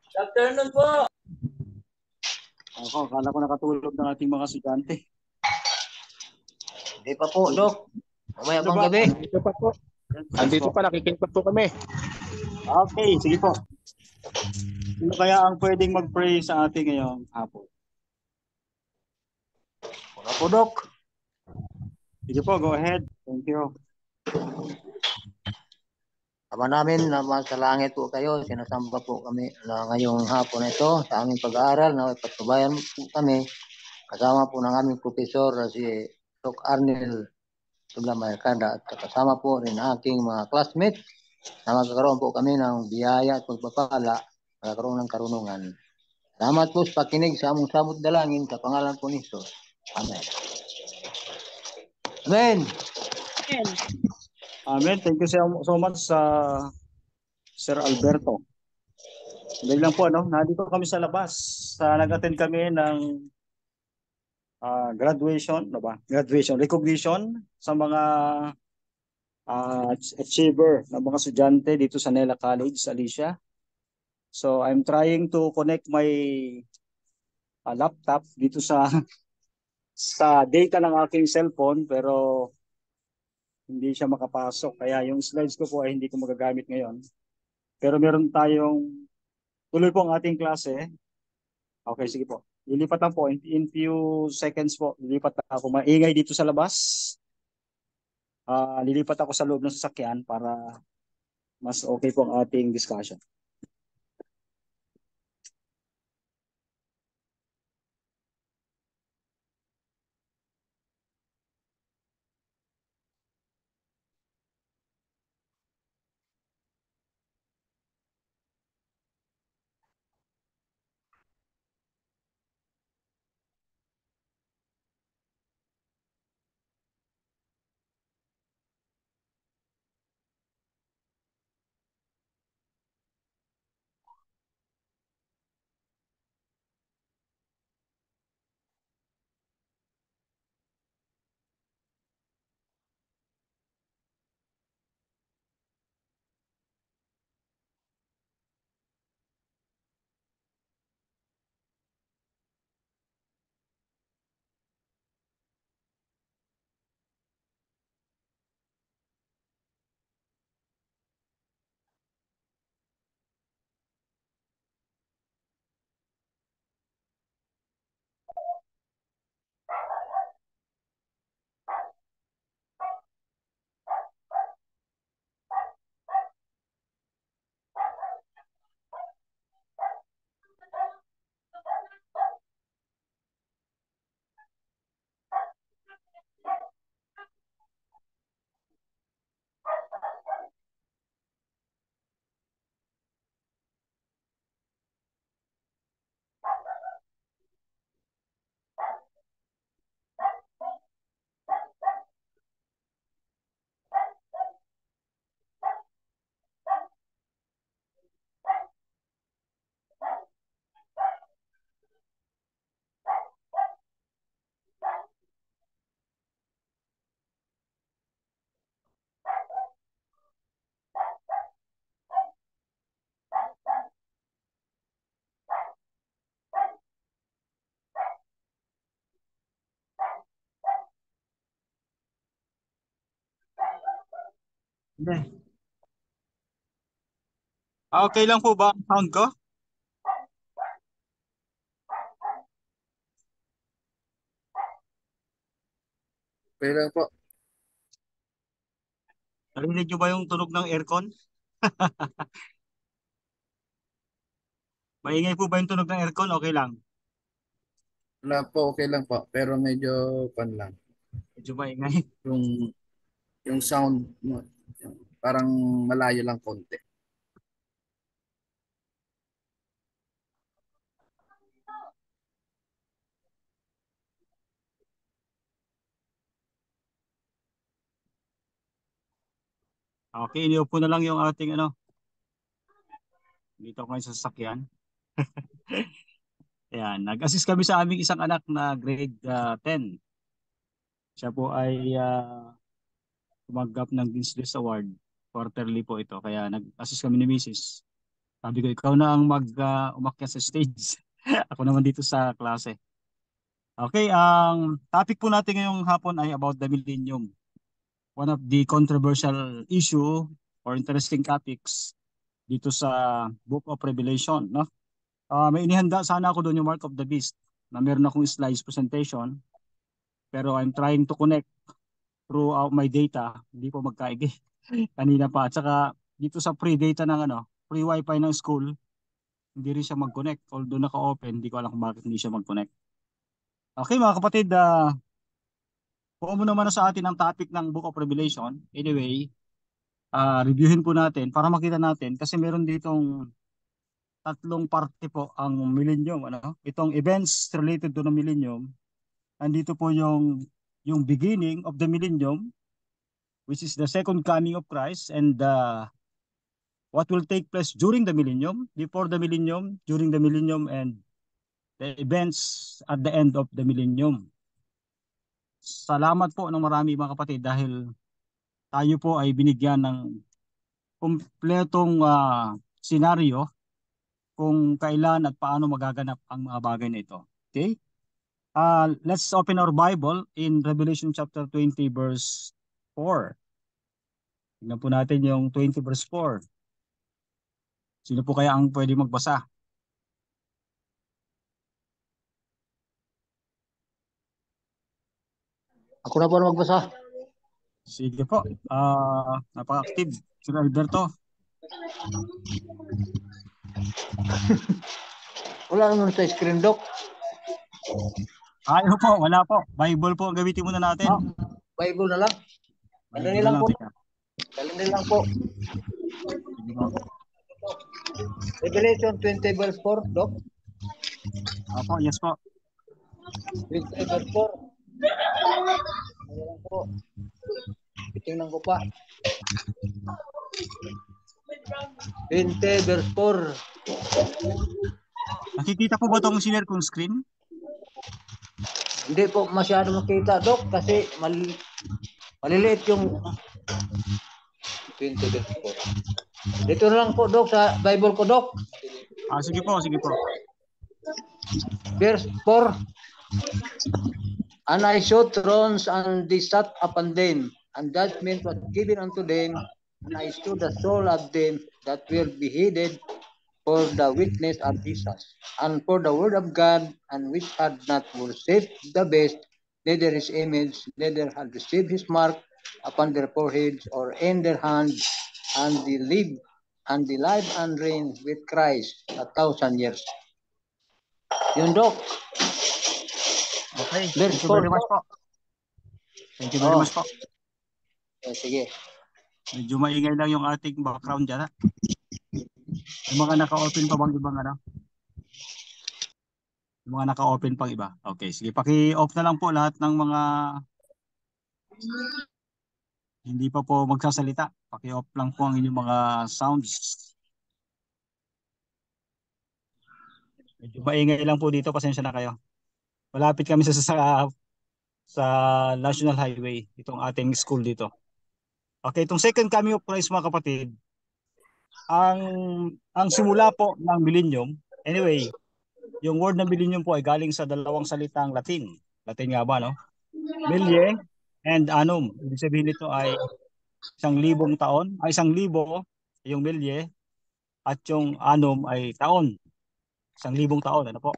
Good afternoon po. Ako, akala ko nakatulog ng ating mga estudyante. Hindi pa po, Dok. Mamaya Ano pang ba? gabi. Andito pa po. Andito pa, nakikinig po kami. Okay, sige po. Sino kaya ang pwedeng mag-pray sa ating ngayong hapon? Wala po, Dok. Sige po, go ahead. Thank you. Ama namin na sa langit po kayo, sinasamba po kami na ngayong hapon na ito sa aming pag-aaral na ipagtubayan po kami kasama po ng aming profesor na si Dok Arnel Suglamayakanda at kasama po rin aking mga classmates na magkakaroon po kami ng biyaya at pagpapala, magkakaroon ng karunungan. Salamat po sa pakinig sa among samot dalangin sa pangalan po ni Jesus. Amen. Amen. Amen. Thank you so much sa Sir Alberto. Dahil lang po, nandito kami sa labas. Nag-attend kami ng graduation, Graduation, recognition sa mga achiever ng mga estudyante dito sa Nela College, Alicia. So I'm trying to connect my laptop dito sa sa data ng aking cellphone pero hindi siya makapasok. Kaya yung slides ko po ay hindi ko magagamit ngayon. Pero meron tayong tuloy po ang ating klase. Okay, sige po. Lilipat lang po. In few seconds po, lilipat ako. Maingay dito sa labas. Lilipat ako sa loob ng sasakyan para mas okay po ang ating discussion. Okay lang po ba ang sound ko? Okay lang po. Narinig nyo ba yung tunog ng aircon? Maingay po ba yung tunog ng aircon? Okay lang. Wala po, okay lang po. Pero medyo pan lang. Medyo maingay. Yung, yung sound, parang malayo lang konti. Okay, iniupo na lang yung ating dito ko sa sasakyan. Ayan, nag-assist kami sa aming isang anak na grade 10. Siya po ay tumanggap ng Dean's List Award. Quarterly po ito. Kaya nag-assist kami ni Mrs. Sabi ko, ikaw na ang umakyat sa stage. Ako naman dito sa klase. Okay, ang topic po natin ngayong hapon ay about the millennium. One of the controversial issue or interesting topics dito sa Book of Revelation, no? May inihanda sana ako doon yung Mark of the Beast na meron akong slides presentation, pero I'm trying to connect throughout my data, hindi po magkaigi kanina pa. At saka dito sa free data ng free wifi ng school, hindi rin siya mag-connect. Although naka-open, hindi ko alam kung bakit hindi siya mag-connect. Okay mga kapatid, kung muna naman sa atin ang topic ng Book of Revelation. Anyway, reviewin po natin para makita natin kasi meron ditong tatlong parte po ang millennium. Itong events related to the millennium. Andito po yung beginning of the millennium, which is the second coming of Christ, and what will take place during the millennium, before the millennium, during the millennium, and the events at the end of the millennium. Salamat po ng marami mga kapatid dahil tayo po ay binigyan ng kumpletong senaryo kung kailan at paano magaganap ang mga bagay na ito. Okay? Let's open our Bible in Revelation chapter 20 verse 4. Tingnan po natin yung 20 verse 4. Sino po kaya ang pwede magbasa? Ako na po na magbasa. Sige po. Napaka-active. Sir Alberto. Wala naman sa screen, Doc. Ayaw po, wala po. Bible po ang gamitin muna natin. Bible na lang. Dali Bible lang na po. teka. Dali lang po. Sige po. Revelation 20 verse 4, Doc. Opo, yes po. 20 verse 4. Ayan po. Tingnan ko pa. 20 verse 4. Nakikita po ba itong sinare kong screen? Hindi po masyado makita, Doc, kasi maliliit yung 20 verse 4. Dito na lang po, Doc, sa Bible ko, Doc. Sige po, sige po. Verse 4. And I saw thrones, and they sat upon them, and judgment was given unto them, and I saw the soul of them that were beheaded for the witness of Jesus, and for the word of God, and which had not worshipped the beast, neither his image, neither had received his mark upon their foreheads or in their hands, and they live and reign with Christ 1,000 years. Yun, Doc. Okay, Verse thank you very 4 much po. po. Thank you very much po. Sige. Medyo maingay lang yung ating background dyan. Yung mga naka-open pa bang ibang Yung mga naka-open pang iba. Okay, sige. Paki-off na lang po lahat ng mga hindi pa po magsasalita. Paki-off lang po ang inyong mga sounds. Medyo maingay lang po dito. Pasensya na kayo. Malapit kami sa National Highway. Itong ating school dito. Okay, itong second coming of Christ mga kapatid, ang simula po ng millennium, anyway, yung word ng millennium po ay galing sa dalawang salitang Latin. Latin nga ba, no? Millie and annum. Ibig sabihin nito ay 1,000 taon. Ay 1,000 yung millie at yung annum ay taon. 1,000 taon. Ano po?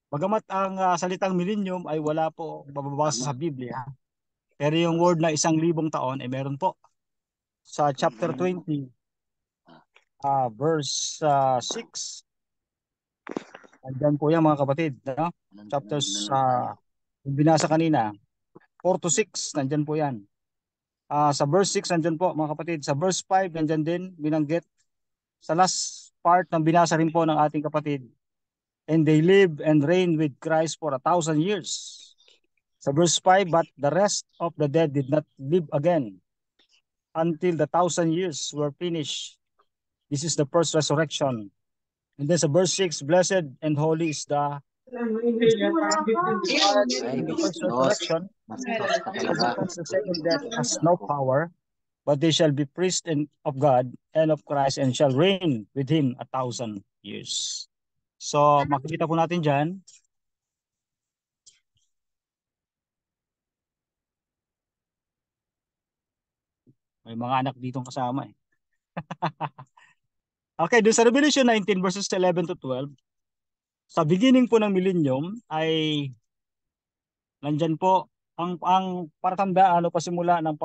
Bagamat ang salitang millennium ay wala po mababasa sa Biblia. Pero yung word na 1,000 taon ay meron po sa chapter 20 verse 6. Andyan po yan mga kapatid. No? Chapters yung binasa kanina 4 to 6. Nandyan po yan. Sa verse 6 nandyan po mga kapatid. Sa verse 5 nandyan din binanggit. Sa last part ng binasa rin po ng ating kapatid. And they live and reign with Christ for 1,000 years. Sa verse 5, but the rest of the dead did not live again until the 1,000 years were finished. This is the first resurrection. And then sa verse 6, blessed and holy is the first resurrection. As the second death has no power. but they shall be priests of God and of Christ and shall reign with him 1,000 years. So makikita po natin dyan, may mga anak ditong kasama eh. Okay, doon sa Revelation 19 verses 11 to 12, sa beginning po ng millennium ay nandyan po ang paratandaan o pasimula ng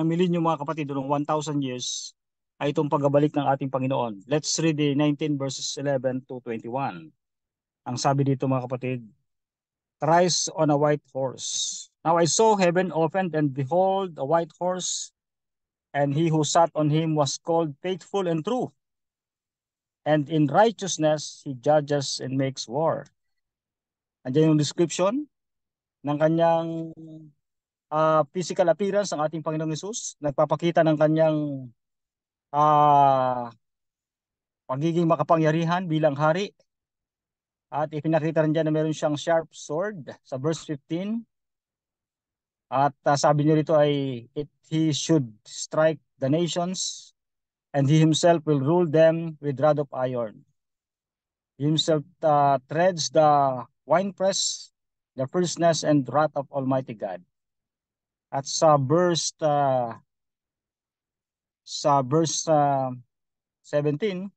millennium mga kapatid, noong 1,000 years ay itong pagbabalik ng ating Panginoon. Let's read the 19 verses 11 to 21. Ang sabi dito mga kapatid, Christ on a white horse. Now I saw heaven opened, and behold, a white horse, and he who sat on him was called Faithful and True. And in righteousness he judges and makes war. Andiyan yung description ng kanyang physical appearance ng ating Panginoong Hesus. Nagpapakita ng kanyang pagiging makapangyarihan bilang hari. At ipinakita rin dyan na meron siyang sharp sword sa verse 15. At sabi niyo rito ay he should strike the nations and he himself will rule them with rod of iron. He himself treads the winepress, the fierceness and wrath of Almighty God. At sa verse 17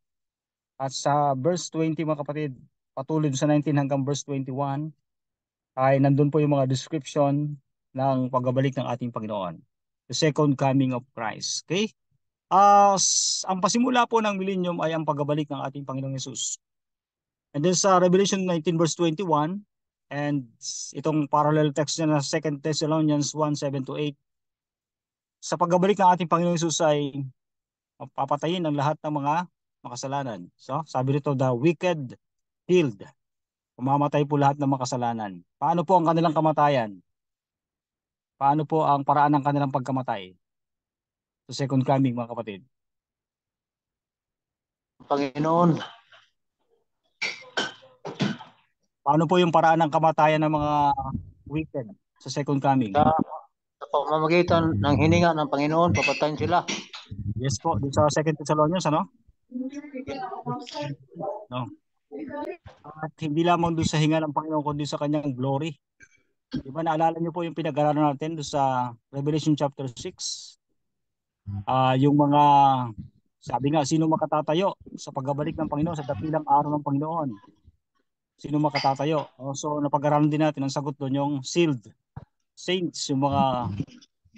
at sa verse 20 mga kapatid, patuloy sa 19 hanggang verse 21 ay nandun po yung mga description ng pagbabalik ng ating Panginoon. The second coming of Christ. Okay? Ang pasimula po ng millennium ay ang pagbabalik ng ating Panginoong Hesus. And then sa Revelation 19 verse 21 and itong parallel text niya na 2 Thessalonians 1:7 to 8, sa pagbabalik ng ating Panginoong Hesus ay papatayin ang lahat ng mga makasalanan. So, sabi rito, the wicked killed. Pumamatay po lahat ng makasalanan. Paano po ang kanilang kamatayan? Paano po ang paraan ng kanilang pagkamatay? Sa second coming mga kapatid. Panginoon. Paano po yung paraan ng kamatayan ng mga wicked sa second coming? Sa pamamagitan ng hininga ng Panginoon, papatayin sila. Yes po, dito sa 2 Thessalonians, ano? No. At hindi lamang doon sa hinga ng Panginoon, kundi sa kanyang glory. Di ba naalala niyo po yung pinag-aralan natin doon sa Revelation chapter 6? Yung mga, sabi nga, sino makatatayo sa pagbabalik ng Panginoon, sa dakilang araw ng Panginoon? Sino makatatayo? So napag-aralan din natin, ang sagot doon yung sealed saints, yung mga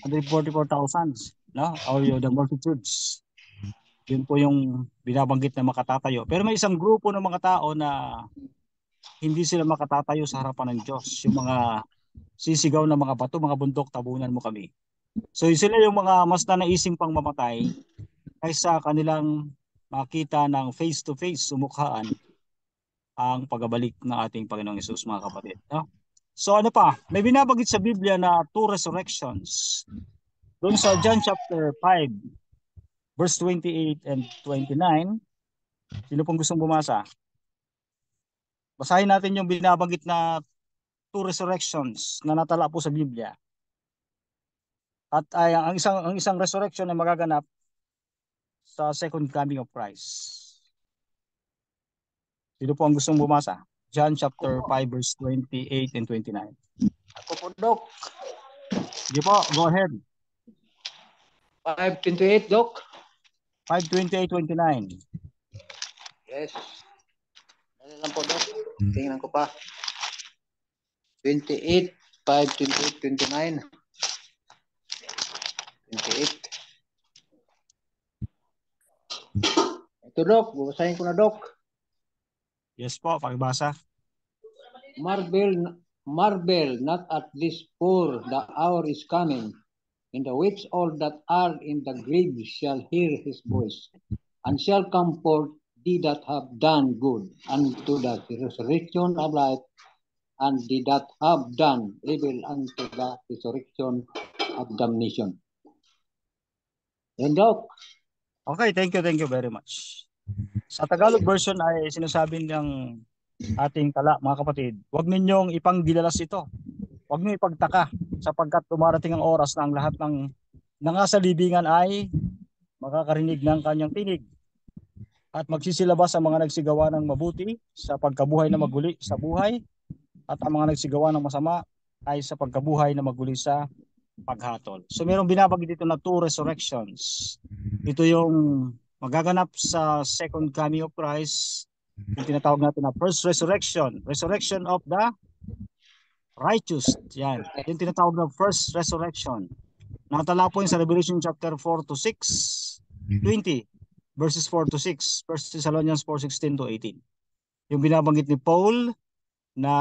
144,000, no? Or the multitudes. Yun po yung binabanggit na makatatayo. Pero may isang grupo ng mga tao na hindi sila makatatayo sa harapan ng Diyos. Yung mga sisigaw na mga bato, mga bundok, tabunan mo kami. So sila yung mga mas nanaising pang mamatay kaysa kanilang makita ng face-to-face, sumukhaan ang pagbabalik ng ating Panginoong Hesus, mga kapatid. No? So ano pa? May binabanggit sa Biblia na 2 resurrections. Doon sa John chapter 5, verse 28 and 29, sino pong gustong bumasa? Basahin natin yung binabanggit na 2 resurrections na natala po sa Biblia. At ay, ang isang resurrection ay magaganap sa second coming of Christ. Sino po ang gustong bumasa? John chapter 5 verse 28 and 29. Ako po, Dok. Sige po, go ahead. 5:28, Dok. 5:28, 29. Yes. Ano lang po, Dok? Tingnan ko pa. 28, 5:28, 29. 28. Ito, Dok. Babasahin ko na, Dok. Yes po, pakibasa. Marvel not at this, for the hour is coming, in the which all that are in the grave shall hear his voice, and shall come forth they that have done good unto the resurrection of life, and they that have done evil unto the resurrection of damnation. Yan, Dok. Okay, thank you very much. Sa Tagalog version ay sinasabi ng ating tala, mga kapatid, huwag ninyong ipangdilalas ito. Huwag niyo ipagtaka sapagkat dumarating ang oras na ang lahat ng na nga sa libingan ay makakarinig ng kanyang tinig at magsisilabas ang mga nagsigawa ng mabuti sa pagkabuhay na maguli sa buhay at ang mga nagsigawa ng masama ay sa pagkabuhay na maguli sa paghatol. So mayroong binabagit dito na two resurrections. Ito yung magaganap sa second coming of Christ, yung tinatawag natin na first resurrection, resurrection of the righteous. Yan, yung tinatawag na first resurrection. Nakatala po yun sa Revelation chapter 4 to 6, 20, verses 4 to 6, 1 Thessalonians 4:16 to 18. Yung binabanggit ni Paul na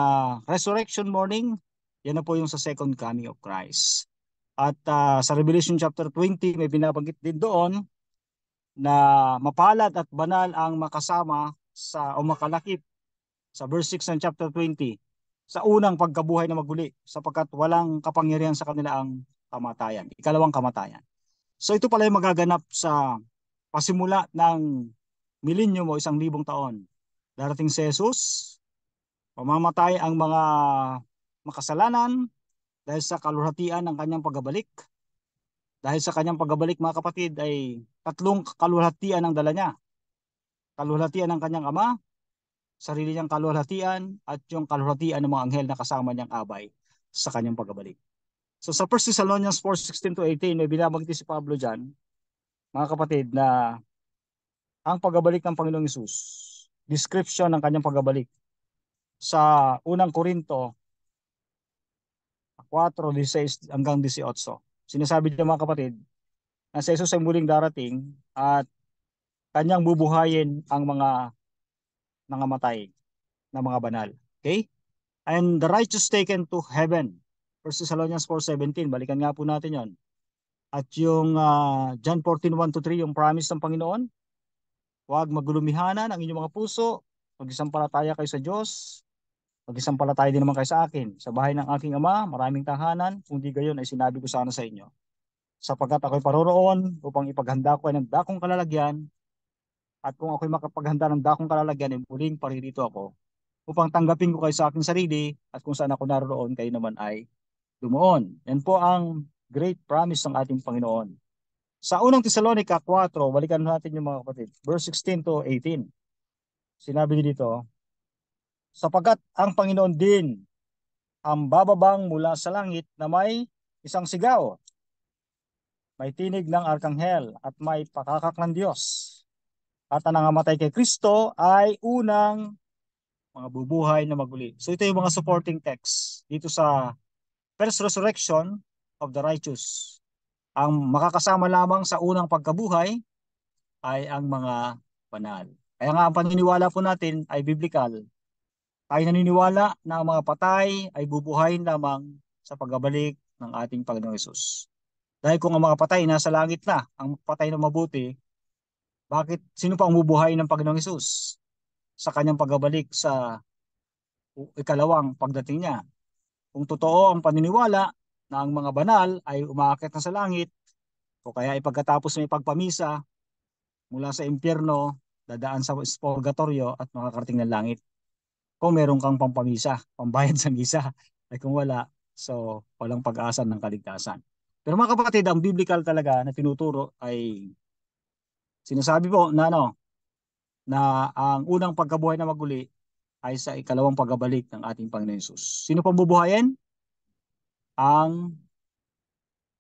resurrection morning, yan na po yung sa second coming of Christ. At sa Revelation chapter 20, may binabanggit din doon na mapalad at banal ang makasama sa o makalakip sa verse 6 ng chapter 20 sa unang pagkabuhay na maguli sapagkat walang kapangyarihan sa kanila ang kamatayan, ikalawang kamatayan. So ito pala yung magaganap sa pasimula ng milenyum o 1,000 taon. Darating si Jesus, pamamatay ang mga makasalanan dahil sa kaluwalhatian ng kanyang pagbabalik. Dahil sa kanyang pagbabalik mga kapatid ay tatlong kaluwalhatian ang dala niya. Kaluwalhatian ng kanyang ama, sarili niyang kaluwalhatian at yung kaluwalhatian ng mga anghel na kasama niyang abay sa kanyang pagbabalik. So sa 1 Thessalonians 4:16 to 18, may binabanggit si Pablo dyan, mga kapatid, na ang pagbabalik ng Panginoong Hesus, description ng kanyang pagbabalik sa unang Korinto 4:16 hanggang 18. Sinasabi niya mga kapatid, na si Jesus ay muling darating at kanyang bubuhayin ang mga nangamatay na mga banal. Okay? And the righteous taken to heaven. 1 Thessalonians 4:17. Balikan nga po natin yon. At yung John 14:1 to 3, yung promise ng Panginoon, huwag magulumihanan ang inyong mga puso, mag-isampalataya kayo sa Diyos, mag-isampalataya din naman kayo sa akin. Sa bahay ng aking ama, maraming tahanan, kung di gayon ay sinabi ko sana sa inyo. Sapagkat ako'y paroroon upang ipaghanda ko ay ng dakong kalalagyan, at kung ako'y makapaghanda ng dakong kalalagyan, ay muling paririto ako upang tanggapin ko kayo sa aking sarili, at kung saan ako naroon, kayo naman ay dumuon. Yan po ang great promise ng ating Panginoon. Sa unang Tesalonica 4, balikan natin yung mga kapatid, verse 16 to 18. Sinabi dito, sapagkat ang Panginoon din ang bababang mula sa langit na may isang sigaw, may tinig ng arkanghel at may pakakak ng Diyos. At ang nangamatay kay Kristo ay unang mga bubuhay na maguli. So ito yung mga supporting text dito sa first resurrection of the righteous. Ang makakasama lamang sa unang pagkabuhay ay ang mga banal. Kaya nga ang paniniwala po natin ay biblical. Tayo naniniwala na ang mga patay ay bubuhayin lamang sa pagbabalik ng ating Panginoong Hesus. Dahil kung ang mga patay nasa langit na, ang patay na mabuti, bakit sino pa ang bubuhayin ng Panginoong Hesus sa kanyang pagbabalik sa ikalawang pagdating niya? Kung totoo ang paniniwala na ang mga banal ay umaakyat na sa langit, o kaya ipagkatapos may pagpamisa mula sa impyerno, dadaan sa purgatorio at makakarating ng langit. Kung meron kang pampamisa, pambayad sa misa, ay kung wala, so walang pag-asa ng kaligtasan. Pero mga kapatid, ang biblical talaga na tinuturo ay sinasabi po na na ang unang pagkabuhay na maguli ay sa ikalawang pagbabalik ng ating Panginoon Hesus. Sino pang bubuhayin? Ang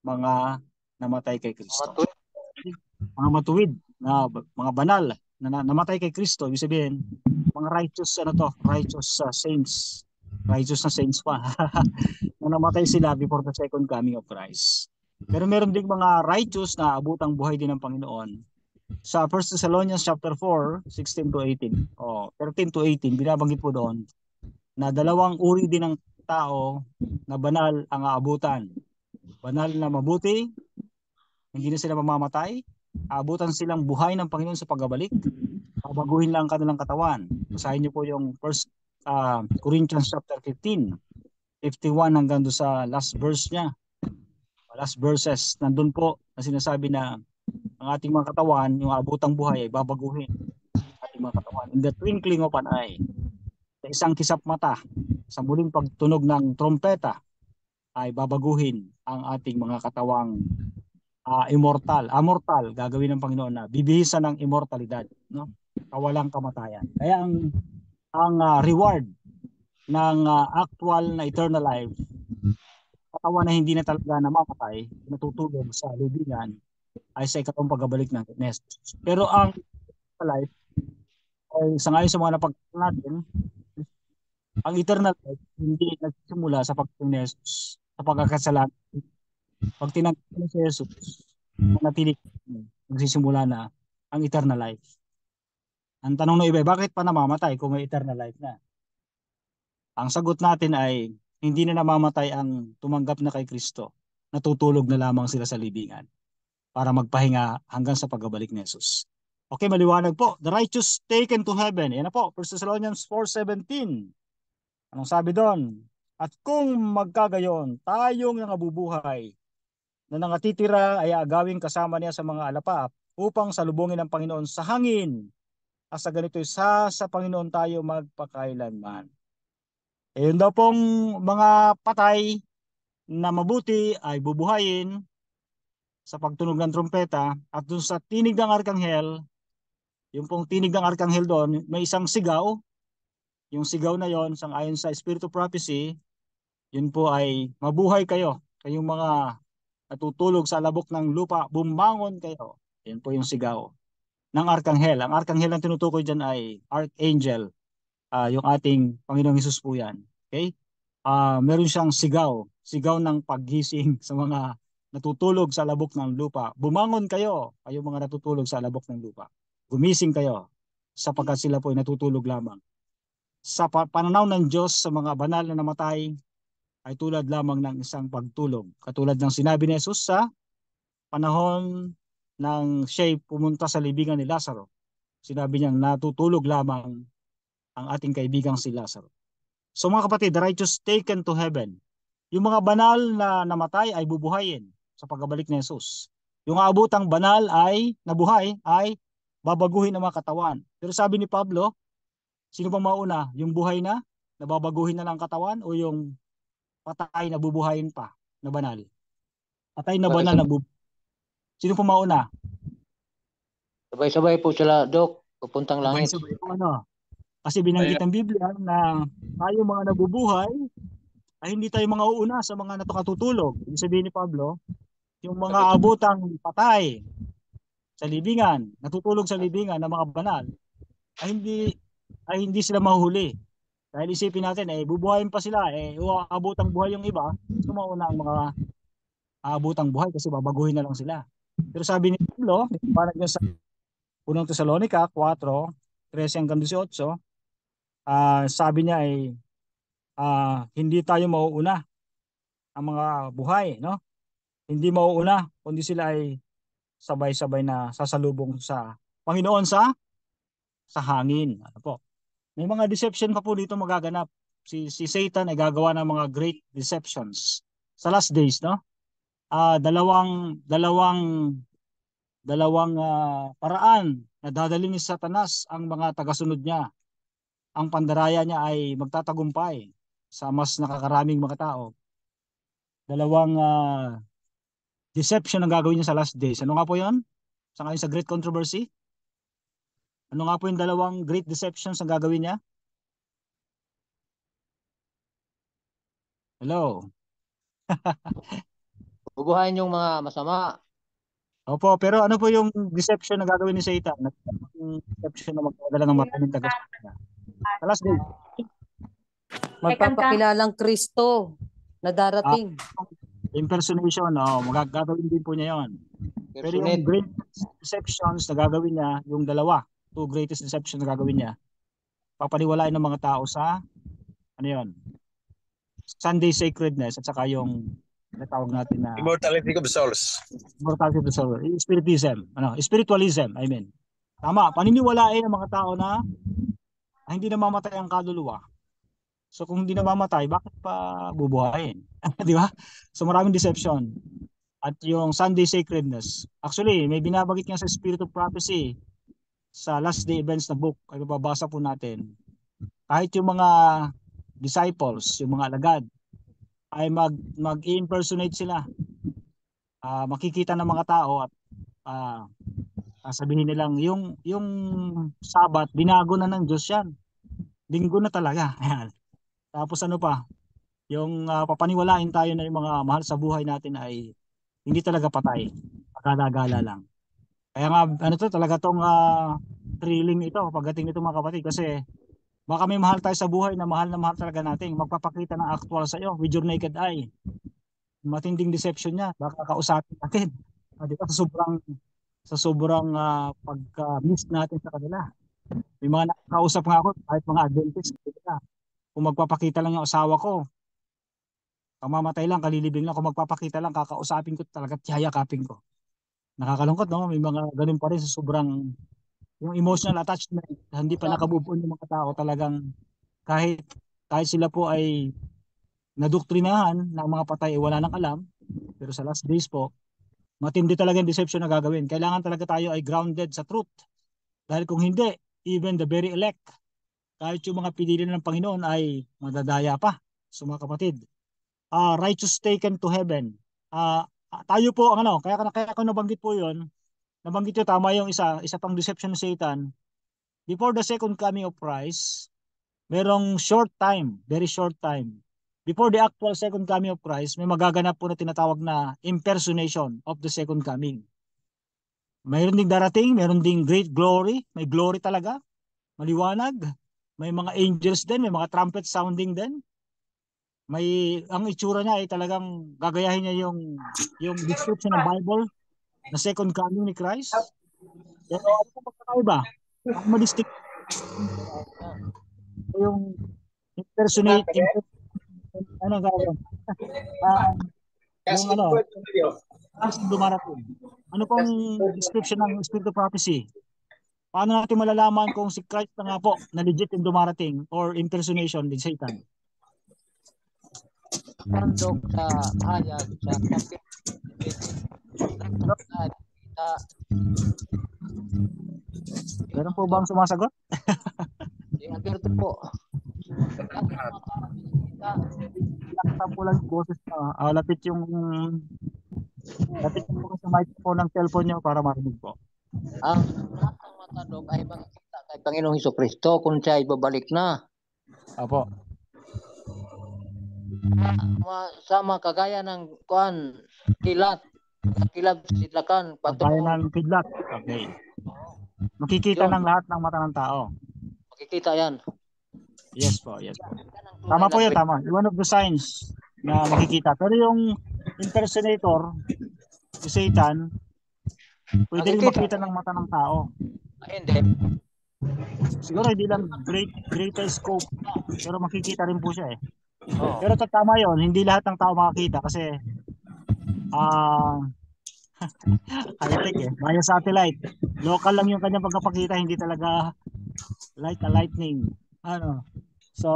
mga namatay kay Kristo. Mga matuwid, na mga banal na namatay kay Kristo, ibig sabihin, mga righteous righteous saints. Righteous na saints pa. Na namatay sila before the second coming of Christ. Pero meron ding mga righteous na abutang buhay din ng Panginoon. Sa 1 Thessalonians chapter 4, 16 to 18, o 13 to 18, binabanggit po doon na dalawang uri din ng tao na banal ang aabutan. Banal na mabuti, hindi na sila mamamatay, aabutan silang buhay ng Panginoon sa pagbabalik, babaguhin lang ang kanilang katawan. Basahin niyo po yung 1 Corinthians chapter 15, 51 hanggang doon sa last verse niya. Last verses, nandun po na sinasabi na ang ating mga katawan, yung abutang buhay ay babaguhin ating mga katawan. In the twinkling of an eye, sa isang kisap mata, sa muling pagtunog ng trompeta, ay babaguhin ang ating mga katawang amortal, gagawin ng Panginoon na bibihisan ng immortalidad, no? Kawalang kamatayan. Kaya ang reward ng actual na eternal life, katawan na hindi na talaga namamatay, natutulog sa libingan, ay sa ikatawang pagbabalik ng Jesus. Pero ang life ay sangayon sa mga napagkakas natin, ang eternal life hindi nagsimula sa pagdating ni Jesus, sa pagkakasalanan. Pag tinanggap mo si Jesus, manatili magsisimula na ang eternal life. Ang tanong ng iba, bakit pa namamatay kung may eternal life na? Ang sagot natin ay hindi na namamatay ang tumanggap na kay Kristo. Natutulog na lamang sila sa libingan para magpahinga hanggang sa pagbabalik ni Jesus. Okay, maliwanag po. The righteous taken to heaven. Yan na po, 1 Thessalonians 4:17. Anong sabi doon? At kung magkagayon, tayong nangabubuhay na nangatitira ay agawing kasama niya sa mga alapap upang salubungin ng Panginoon sa hangin. At sa ganito'y sa Panginoon tayo magpakailanman. Eh, yun daw pong mga patay na mabuti ay bubuhayin sa pagtunog ng trumpeta, at dun sa tinig ng arkanghel, yung pong tinig ng arkanghel doon, may isang sigaw. Yung sigaw na yon, sang-ayon sa Spirit of Prophecy, yun po ay mabuhay kayo, kayong mga natutulog sa alabok ng lupa, bumangon kayo. Yan po yung sigaw ng arkanghel. Ang arkanghel ang tinutukoy dyan ay archangel, yung ating Panginoong Hesus po yan. Okay? Meron siyang sigaw ng paggising sa mga natutulog sa alabok ng lupa. Bumangon kayo, kayong mga natutulog sa alabok ng lupa. Gumising kayo, sapagkat sila po ay natutulog lamang. Sa pananaw ng Diyos sa mga banal na namatay, ay tulad lamang ng isang pagtulog. Katulad ng sinabi ni Jesus sa panahon ng siya'y pumunta sa libingan ni Lazaro. Sinabi niyang natutulog lamang ang ating kaibigang si Lazaro. So mga kapatid, the righteous taken to heaven. Yung mga banal na namatay ay bubuhayin sa pagbabalik ni Jesus. Yung aabutang banal ay nabuhay ay babaguhin ang mga katawan. Pero sabi ni Pablo, sino bang mauna? Yung buhay na nababaguhin na ng katawan o yung patay na bubuhayin pa na banal? Patay na banal na bubuhayin. Sino po mauna? Sabay-sabay po sila, Dok, papuntang langit. Sabay-sabay po ano. Kasi binanggit ng Biblia na tayo mga nabubuhay ay hindi tayo mga uuna sa mga natukatutulog. Ibig sabihin ni Pablo, yung mga abutang patay sa libingan, natutulog sa libingan ng mga banal, ay hindi sila mahuli. Dahil isipin natin, bubuhayin pa sila, abutang buhay yung iba, so mauna ang mga abutang buhay kasi babaguhin na lang sila. Pero sabi ni Pablo, parang sa unang Tesalonica 4:13 hanggang 18, sabi niya ay hindi tayo mauuna ang mga buhay, no? Hindi mauuna, kundi sila ay sabay-sabay na sasalubong sa Panginoon sa hangin. Ano po? May mga deception pa po dito magaganap. Si Satan ay gagawa ng mga great deceptions sa last days, no? Dalawang paraan na dadalhin ni Satanas ang mga tagasunod niya. Ang pandaraya niya ay magtatagumpay sa mas nakakaraming mga tao. Dalawang deception ang gagawin niya sa last days. Ano nga po yun? Sangayon sa Great Controversy? Ano nga po yung dalawang great deceptions ang gagawin niya? Hello? Bubuhayin yung mga masama. Opo, pero ano po yung deception na gagawin ni Satan? Yung deception na magdadala ng maraming tagasunod niya. Sa last days. Magpapakilalang Kristo na darating. Impersonation, magagawin din po niya yon. Pero yung great deceptions na gagawin niya, yung dalawa, two greatest deceptions na gagawin niya, papaniwalain ng mga tao sa, ano yon, Sunday sacredness at saka yung natawag natin na immortality of souls. Immortality of the soul. Spiritualism, I mean. Tama, paniniwalain ng mga tao na hindi namamatay ang kaluluwa. So kung hindi namamatay, bakit pa bubuhayin? Di ba? So maraming deception. At yung Sunday sacredness. Actually, may binabagit nga sa Spirit of Prophecy sa Last Day Events na book, ay babasa po natin. Kahit yung mga disciples, yung mga alagad, ay mag-impersonate sila. makikita ng mga tao at ah, sabihin nilang yung Sabat binago na ng Diyos yan. Linggo na talaga. Ayan. Tapos ano pa, yung papaniwalain tayo na yung mga mahal sa buhay natin ay hindi talaga patay. Pagkagala lang. Kaya nga ano to talaga tong thrilling ito pagdating nito mga kapatid kasi baka may mahal tayo sa buhay na mahal talaga natin. Magpapakita ng actual sa iyo with your naked eye. Matinding deception niya. Baka kausapin natin. Di ba? Sa sobrang pagka-miss natin sa kanila. May mga nakakausap nga ako kahit mga Adventist. Kung magpapakita lang yung asawa ko, kamamatay lang, kalilibing lang. Kung magpapakita lang, kakausapin ko talaga, tiyayakapin ko. Nakakalungkot, no? May mga ganun pa rin sa sobrang yung emotional attachment, hindi pa nakabubuon yung mga tao talagang kahit sila po ay nadoktrinahan ng mga patay wala nang alam, pero sa last days po, matindi talaga yung deception na gagawin. Kailangan talaga tayo ay grounded sa truth. Dahil kung hindi, even the very elect, kahit yung mga pinili ng Panginoon ay madadaya pa. So mga kapatid, righteous taken to heaven. Tayo po ang ano, kaya ko nabanggit po 'yon. Nabanggit ko tama yung isa pang deception ng Satan. Before the second coming of Christ, merong short time, very short time. Before the actual second coming of Christ, may magaganap po na tinatawag na impersonation of the second coming. Mayroon ding darating, mayroon ding great glory, may glory talaga, maliwanag, may mga angels din, may mga trumpet sounding din. Ang itsura niya ay talagang gagayahin niya yung description ng Bible na second coming ni Christ. Pero ano po magkakaiba? Ang madistinct yung ano gagawin? Yung ano, dumarating. Ano pong description ng Spirit of Prophecy? Paano natin malalaman kung si Christ na nga po na legit yung dumarating or impersonation din Satan? Tandok sa hayag sa kapit. Meron po bang sumasagot? Yung Alberto po. Lakta po lang yung boses na lapit yung po sa microphone ng cellphone nyo para marinig po. Ang matandok ay makikita kay Panginoong Hesukristo kung siya ay babalik na. Apo. Sama kagaya ng kilab sidlakan Kagaya ng kidlat. Okay. Makikita ng lahat ng mata ng tao. Makikita yan. Yes po, yes po. Tama po yun, tama. One of the signs na makikita. Pero yung impersonator, si Satan, pwede rin makita ng mata ng tao. Hindi. Siguro hindi lang greater scope, pero makikita rin po siya eh. Pero tama yun, hindi lahat ng tao makakita kasi high-tech eh. Via satellite. Local lang yung kanyang pagkapakita, hindi talaga like a lightning. So,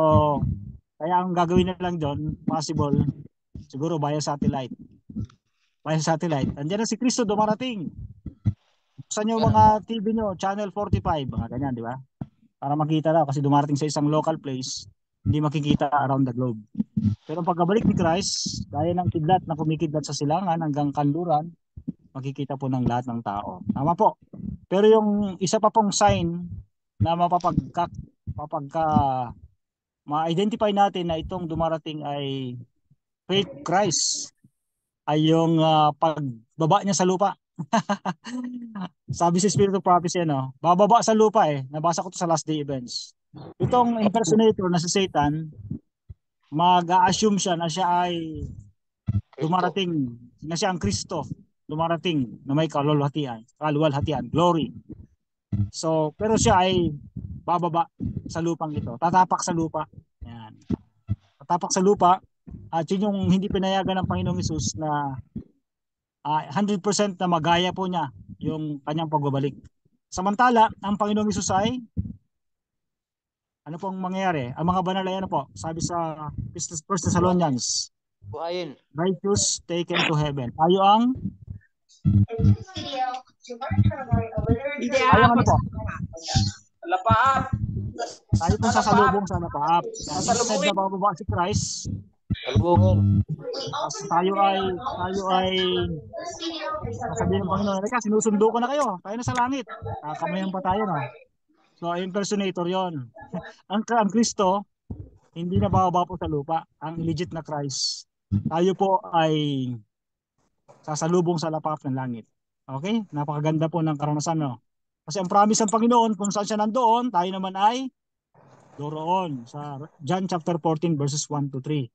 kaya ang gagawin na lang doon, possible, siguro via satellite. Via satellite. Andiyan na si Kristo dumarating. Buksan nyo mga TV nyo, Channel 45, mga ganyan, di ba? Para makita daw kasi dumarating sa isang local place, hindi makikita around the globe. Pero pagkabalik ni Christ, gaya ng kidlat na kumikidlat sa silangan hanggang kanluran, makikita po ng lahat ng tao. Tama po. Pero yung isa pa pong sign na ma-identify natin na itong dumarating ay fake Christ ay yung pagbaba niya sa lupa. Sabi si Spirit of Prophecy, bababa sa lupa eh. Nabasa ko to sa Last Day Events. Itong impersonator na si Satan, mag-a-assume siya na siya ay dumarating, na siya ang Kristo, dumarating na may kaluwalhatian, glory. So, pero siya ay bababa sa lupang ito, tatapak sa lupa. Yan. Tatapak sa lupa, at yun yung hindi pinayagan ng Panginoong Hesus na 100% na magaya po niya yung kanyang pagbabalik. Samantala, ang Panginoong Hesus ay ano pong mangyayari? Ang mga banal ay ano po? Sabi sa 1 Thessalonians, buhayin. righteous taken to heaven. Tayo ang ano po? Lapaap. Tayo pong sasalubong sa lapaap. Instead na bababa si Christ, Salubungin. Tapos tayo ay sasabihin ng Panginoon, "Halika, sinusundo ko na kayo. Tayo na sa langit." Kakamayan pa tayo, no? So, impersonator 'yon. Ang Kristo, hindi na bababa po sa lupa. Ang legit na Christ. Tayo po ay sasalubong sa lapap ng langit. Okay? Napakaganda po ng karanasan, no? Kasi ang promise ng Panginoon, kung saan siya nandoon, tayo naman ay doroon. Sa John chapter 14 verses 1 to 3.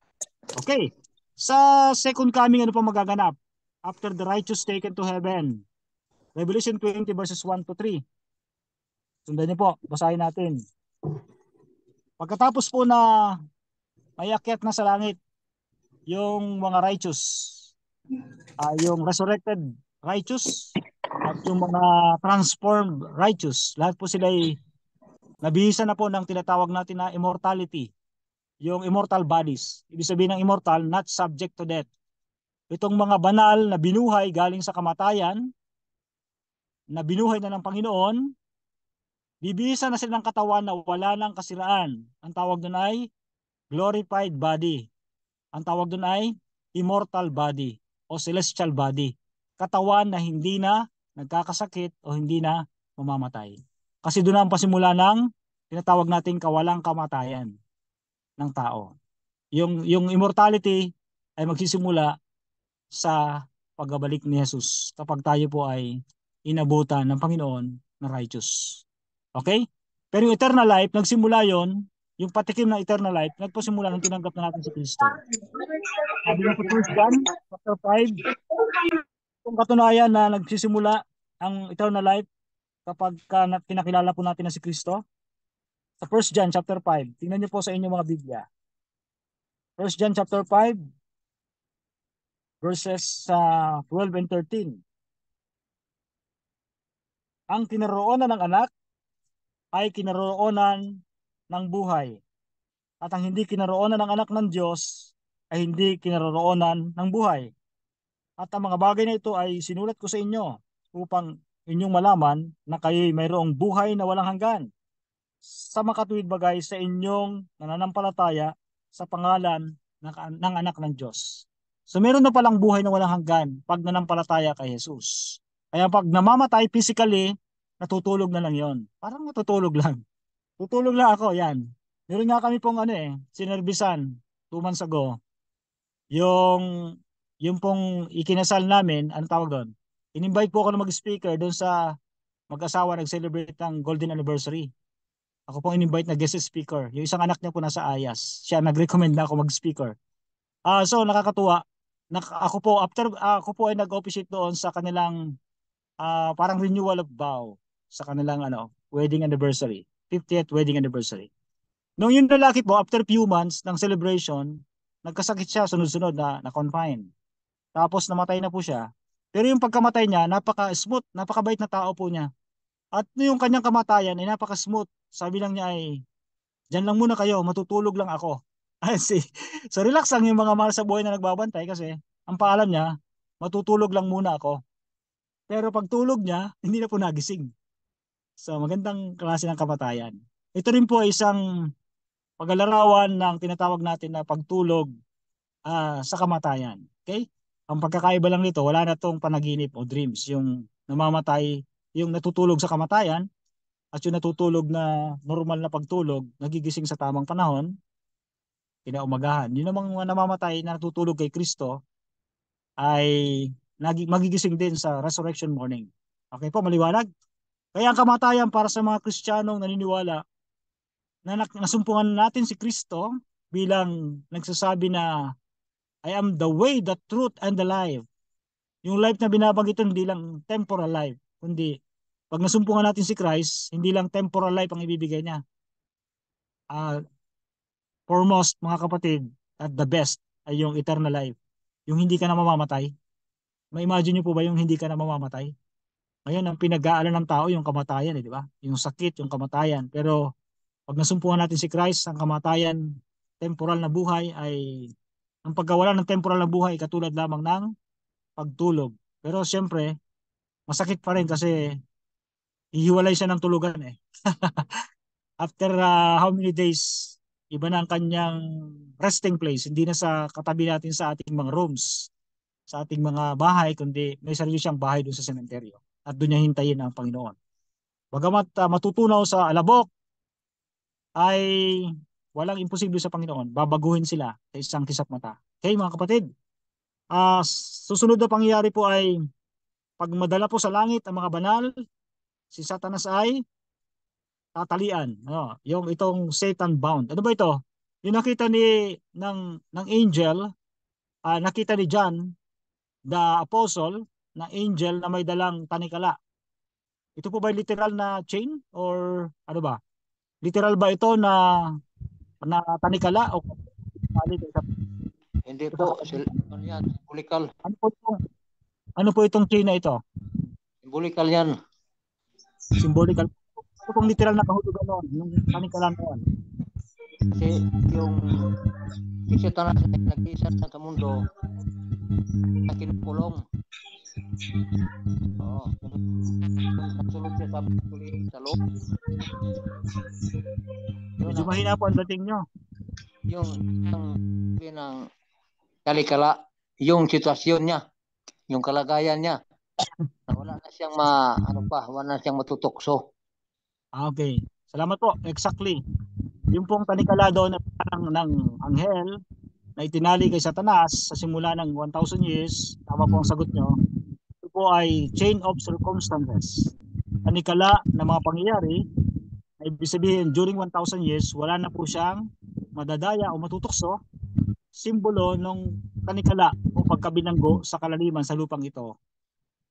Okay. Sa second coming, ano pa magaganap? After the righteous taken to heaven. Revelation 20 verses 1 to 3. Sundan niyo po, basahin natin. Pagkatapos po na may akyat na sa langit yung mga righteous, yung resurrected righteous at yung mga transformed righteous, lahat po sila ay nabihisa na po ng tinatawag natin na immortality, yung immortal bodies. Ibig sabihin ng immortal, not subject to death. Itong mga banal na binuhay galing sa kamatayan, na binuhay na ng Panginoon, bibihisa na sila ng katawan na wala ng kasiraan. Ang tawag doon ay glorified body. Ang tawag doon ay immortal body o celestial body. Katawan na hindi na nagkakasakit o hindi na mamamatay. Kasi doon ang pasimula ng tinatawag nating kawalang kamatayan ng tao. Yung immortality ay magsisimula sa pagbabalik ni Jesus kapag tayo po ay inabutan ng Panginoon na righteous. Okay? Pero yung eternal life, nagsimula yon, yung patikim ng eternal life, nagpasimula nung tinanggap na natin si Kristo. Sabi nga sa 1 John, chapter 5, kung katunayan na nagsisimula ang eternal life kapag kinakilala po natin na si Kristo. Sa 1 John chapter 5, tingnan niyo po sa inyong mga Biblia. 1 John chapter 5, verses 12 and 13. Ang kinaroonan ng anak ay kinaroonan ng buhay. At ang hindi kinaroonan ng anak ng Diyos ay hindi kinaroonan ng buhay. At ang mga bagay na ito ay sinulat ko sa inyo upang inyong malaman na kayo'y mayroong buhay na walang hanggan. Sa makatuwid bagay sa inyong nananampalataya sa pangalan ng anak ng Diyos. So meron na palang buhay na walang hanggan pag nanampalataya kay Jesus. Kaya pag namamatay physically, natutulog na lang yon. Parang natutulog lang. Tutulog lang ako, yan. Meron nga kami pong sinerbisan 2 months ago. Yung pong ikinasal namin, ano tawag doon? In-invite po ako na mag-speaker doon sa mag-asawa nag-celebrate ng golden anniversary. Ako pong in-invite na guest speaker. Yung isang anak niya po nasa Ayas. Siya nag-recommend na ako mag-speaker. So nakakatuwa. Ako po ay nag-officiate doon sa kanilang parang renewal of vow sa kanilang wedding anniversary. 50th wedding anniversary. Nung yung lalaki po, after few months ng celebration, nagkasakit siya sunod-sunod na confine. Tapos namatay na po siya. Pero yung pagkamatay niya, napaka-smooth, napakabait na tao po niya. At yung kanyang kamatayan ay napaka-smooth. Sabi lang niya ay, "Diyan lang muna kayo, matutulog lang ako." So relax lang yung mga mahal sa buhay na nagbabantay kasi ang paalam niya, matutulog lang muna ako. Pero pagtulog niya, hindi na po nagising. So magandang klase ng kamatayan. Ito rin po ay isang paglalarawan ng tinatawag natin na pagtulog sa kamatayan. Okay? Ang pagkakaiba lang nito, wala na tong panaginip o dreams. Yung namamatay, yung natutulog sa kamatayan at yung natutulog na normal na pagtulog, nagigising sa tamang panahon, kinaumagahan. Yun namang namamatay na natutulog kay Kristo ay magigising din sa resurrection morning. Okay po, maliwanag? Kaya ang kamatayan para sa mga Kristiyanong naniniwala na nasumpungan natin si Kristo bilang nagsasabi na I am the way, the truth, and the life. Yung life na binabanggit hindi lang temporal life, kundi pag nasumpungan natin si Christ, hindi lang temporal life ang ibibigay niya. Foremost, mga kapatid, at the best ay yung eternal life. Yung hindi ka na mamamatay. Ma-imagine niyo po ba yung hindi ka na mamamatay? Ngayon, ang pinag-aalan ng tao, yung kamatayan, di ba? Yung sakit, yung kamatayan. Pero pag nasumpungan natin si Christ, ang kamatayan, temporal na buhay ay, ang pagkawala ng temporal na buhay, katulad lamang ng pagtulog. Pero siyempre, masakit pa rin kasi hihiwalay siya ng tulugan eh. After how many days Iba na ang kanyang resting place. Hindi na sa katabi natin sa ating mga rooms, sa ating mga bahay, kundi may sarili siyang bahay doon sa sementeryo. At doon niya hintayin ang Panginoon. Bagamat matutunaw sa alabok, ay walang imposible sa Panginoon. Babaguhin sila sa isang kisap mata. Okay, mga kapatid. Susunod na pangyayari po ay pag madala po sa langit ang mga banal, si Satanas ay tatalian. Yung itong Satan bound. Ano ba ito? Yung nakita ng angel, nakita ni John, the apostle, na angel na may dalang tanikala. Ito po ba literal na chain or ano ba? Literal ba ito na tanikala o Hindi po, ano yan, symbolical. ano po itong chain na ito? Symbolical yan. Symbolical. Ito pong literal na kahulugan noon, yung tanikala noon. Kasi yung si Satanas ay nag-isa sa mundo na kinukulong. Oo. Nagsulog siya sa loob. Medyo mahina po ang dating nyo. Yung ng kalikala, yung sitwasyon niya, yung kalagayan niya, na wala na siyang wala na siyang matutukso. Okay. Salamat po. Exactly. Yung pong tanikala doon ng anghel na itinali kay Satanas sa simula ng 1,000 years, tama po ang sagot nyo, ito po ay chain of circumstances. Tanikala na mga pangyayari, ay ibig sabihin during 1,000 years, wala na po siyang madadaya o matutukso, simbolo ng tanikala o pagkabinanggo sa kalaliman sa lupang ito.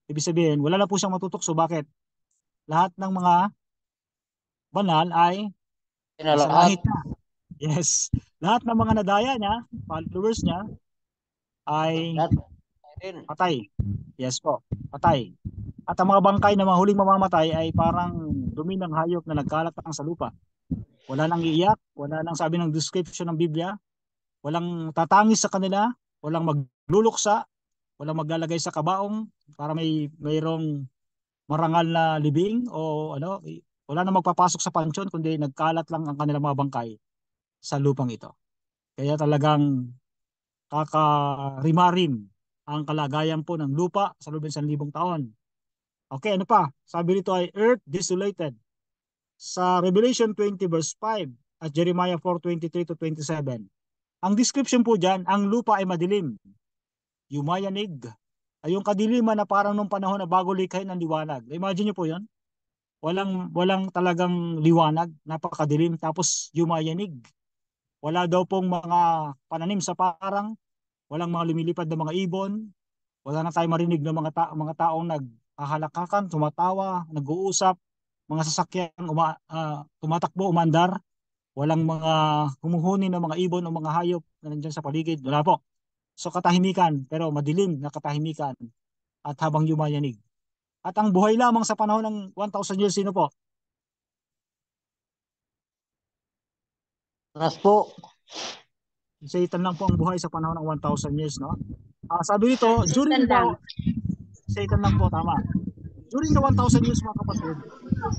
Ibig sabihin, wala na po siyang matutukso. Bakit? Lahat ng mga banal ay nasa langit na. Yes. Lahat ng mga nadaya niya, followers niya, ay patay. Yes po, patay. At ang mga bangkay na mga huling mamamatay ay parang dumi ng hayop na nagkalat lang sa lupa. Wala nang iiyak, wala nang sabi ng description ng Biblia, walang tatangis sa kanila, walang magluluksa, walang maglalagay sa kabaong para mayroong marangal na libing o ano, wala nang magpapasok sa pansyon kundi nagkalat lang ang kanilang mga bangkay sa lupang ito. Kaya talagang kakarimarim ang kalagayan po ng lupa sa loob ng 1,000 taon. Okay, ano pa? Sabi rito ay earth desolated. Sa Revelation 20 verse 5 at Jeremiah 4:23 to 27. Ang description po dyan, ang lupa ay madilim. Yumayanig. Ay yung kadiliman na parang nung panahon na bago likhain ng liwanag. Imagine nyo po yun. Walang talagang liwanag, napakadilim, tapos yumayanig. Wala daw pong mga pananim sa parang, walang mga lumilipad na mga ibon, wala na tayong marinig ng mga taong naghahalakakan, tumatawa, nag-uusap, mga sasakyan tumatakbo, umandar, walang mga humuhuni ng mga ibon o mga hayop na nandiyan sa paligid, wala po. So katahimikan, pero madilim na katahimikan at habang yumayanig. At ang buhay lamang sa panahon ng 1,000 years, sino po? Satanas po. Satan lang po ang buhay sa panahon ng 1,000 years, no? Sabi dito, during the Satan lang po, tama. During the 1,000 years, mga kapatid,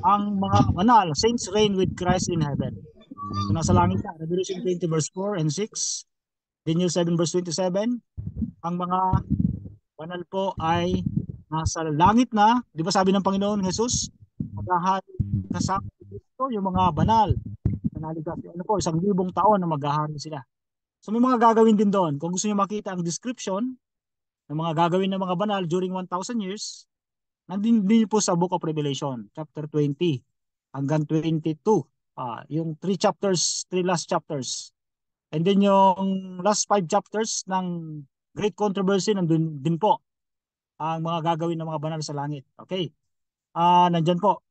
ang mga banal, saints reign with Christ in heaven. So nasa langit na, Revelation 20 verse 4 and 6, Daniel 7 verse 27, ang mga banal po ay nasa langit na, di ba sabi ng Panginoon Jesus, maghahari kasama Kristo yung mga banal. Ano po, 1,000 taon na maghahari sila. So may mga gagawin din doon. Kung gusto niyo makita ang description ng mga gagawin ng mga banal during 1,000 years, nandun din po sa Book of Revelation, chapter 20 hanggang 22. Yung 3 last chapters. And then yung last 5 chapters ng Great Controversy, nandun din po ang mga gagawin ng mga banal sa langit. Okay. Nandyan po,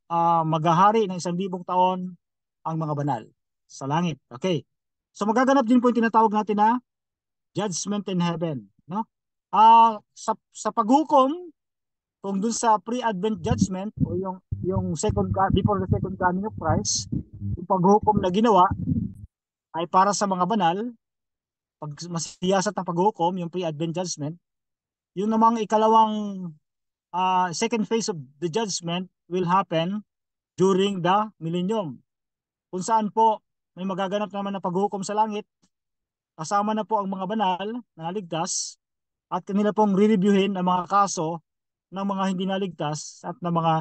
maghahari ng 1,000 taon ang mga banal sa langit. Okay. So magaganap din po yung tinatawag natin na judgment in heaven. No? Sa paghukom, kung dun sa pre-advent judgment o yung before the second coming of Christ, yung paghukom na ginawa ay para sa mga banal, pag masiyasat ng paghukom, yung pre-advent judgment, yung namang ikalawang second phase of the judgment will happen during the millennium. Kung saan po may magaganap naman na paghukom sa langit. Kasama na po ang mga banal na naligtas at kanila pong re-reviewin ang mga kaso ng mga hindi naligtas at ng mga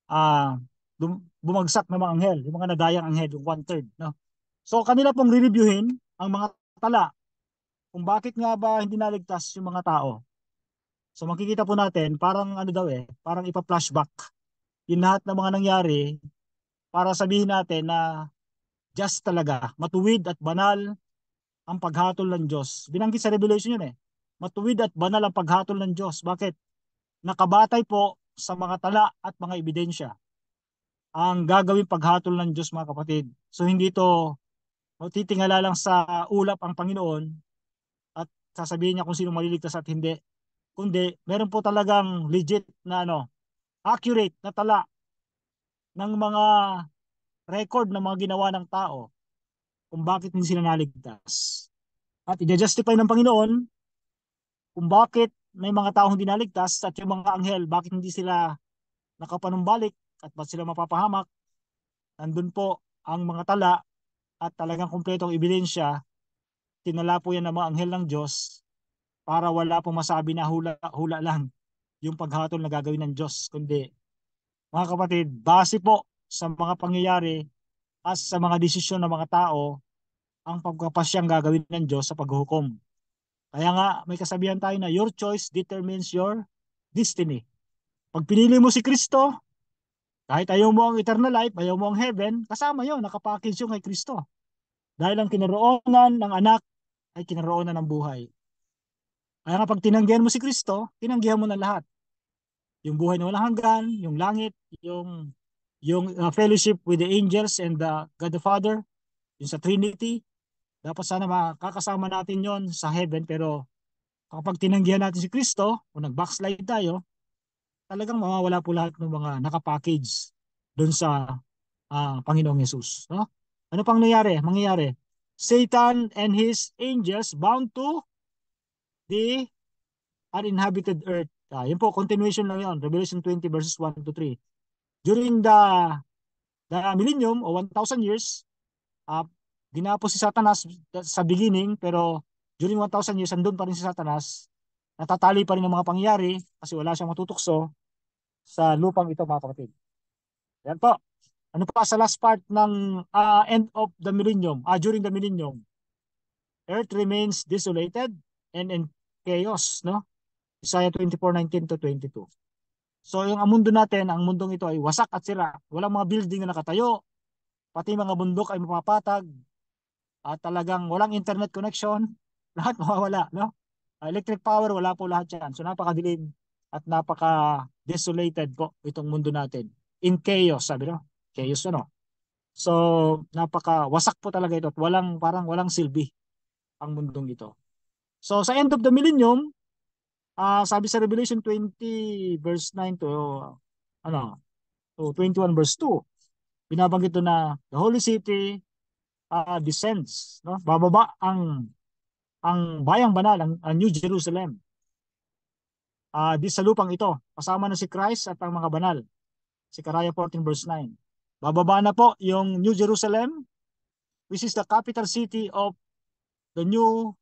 ah bumagsak na mga anghel, yung mga nadayang anghel, yung 1/3, no? So kanila pong re-reviewin ang mga tala kung bakit nga ba hindi naligtas yung mga tao. So makikita po natin parang ano daw parang ipa-flashback yung lahat ng mga nangyari para sabihin natin na just talaga, matuwid at banal ang paghatol ng Diyos. Binanggit sa Revelation yun Matuwid at banal ang paghatol ng Diyos. Bakit? Nakabatay po sa mga tala at mga ebidensya ang gagawing paghatol ng Diyos, mga kapatid. So hindi ito titingala lang sa ulap ang Panginoon at sasabihin niya kung sino maliligtas at hindi. Kundi meron po talagang legit na accurate na tala ng mga record ng mga ginawa ng tao kung bakit hindi sila naligtas. At i-justify ng Panginoon kung bakit may mga tao hindi naligtas at yung mga anghel, bakit hindi sila nakapanumbalik at ba't sila mapapahamak. Nandun po ang mga tala at talagang kumpletong ebidensya. Tinala po yan ng mga anghel ng Diyos para wala pong masabi na hula lang yung paghatol na gagawin ng Diyos. Kundi, mga kapatid, base po sa mga pangyayari at sa mga desisyon ng mga tao ang pagkapasyang gagawin ng Diyos sa paghukom. Kaya nga, may kasabihan tayo na your choice determines your destiny. Pag pinili mo si Kristo, kahit ayaw mo ang eternal life, ayaw mo ang heaven, kasama yun, nakapackage yung kay Kristo. Dahil ang kinaroonan ng anak ay kinaroonan ng buhay. Kaya nga pag tinanggihan mo si Kristo, tinanggihan mo na lahat. Yung buhay na walang hanggan, yung langit, yung fellowship with the angels and the God the Father, yung sa Trinity, dapat sana makakasama natin yon sa heaven. Pero kapag tinanggihan natin si Kristo o nag-backslide tayo, talagang mawawala po lahat ng mga nakapackage doon sa Panginoong Yesus. No? Ano pang mangyayari? Satan and his angels bound to the uninhabited earth. Yun po, continuation lang yun. Revelation 20 verses 1 to 3. During the millennium o 1,000 years, ginapos si Satanas sa beginning, pero during 1,000 years, andun pa rin si Satanas. Natatali pa rin ng mga pangyayari kasi wala siyang matutukso sa lupang ito, mga kapatid. Yan po. Ano pa sa last part ng end of the millennium, during the millennium? Earth remains desolated and in chaos, no? Isaiah 24:19 to 22. So yung mundo natin, ang mundong ito ay wasak at sira. Walang mga building na nakatayo, pati mga bundok ay mapapatag, at talagang walang internet connection, lahat mawawala, no? Electric power, wala po lahat yan. So napakadilim at napaka-desolated po itong mundo natin. In chaos, sabi no? Chaos So napaka-wasak po talaga ito at parang walang silbi ang mundong ito. So sa end of the millennium, sabi sa Revelation 20 verse 9 to 21 verse 2, binabanggit doon na the holy city descends, no? Bababa ang bayang banal, ang New Jerusalem. Di sa lupang ito, kasama na si Christ at ang mga banal. Zechariah 14 verse 9. Bababa na po yung New Jerusalem, which is the capital city of the new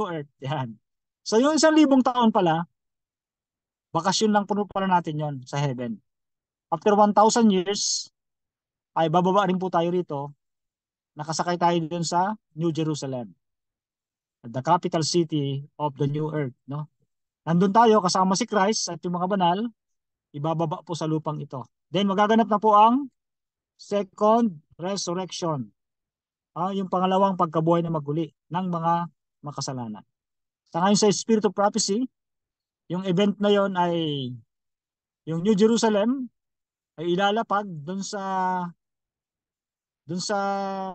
earth. Yan. So yung 1,000 taon pala, bakasyon lang puno pala natin yon sa heaven. After 1,000 years, ay bababa rin po tayo rito. Nakasakay tayo dun sa New Jerusalem, the capital city of the new earth, no? Nandun tayo kasama si Christ at yung mga banal, ibababa po sa lupang ito. Then magaganap na po ang second resurrection. Yung pangalawang pagkabuhay na maguli ng mga makasalanan. Sa ngayon sa Spirit of Prophecy, yung event na yon ay yung New Jerusalem ay ilalapag doon sa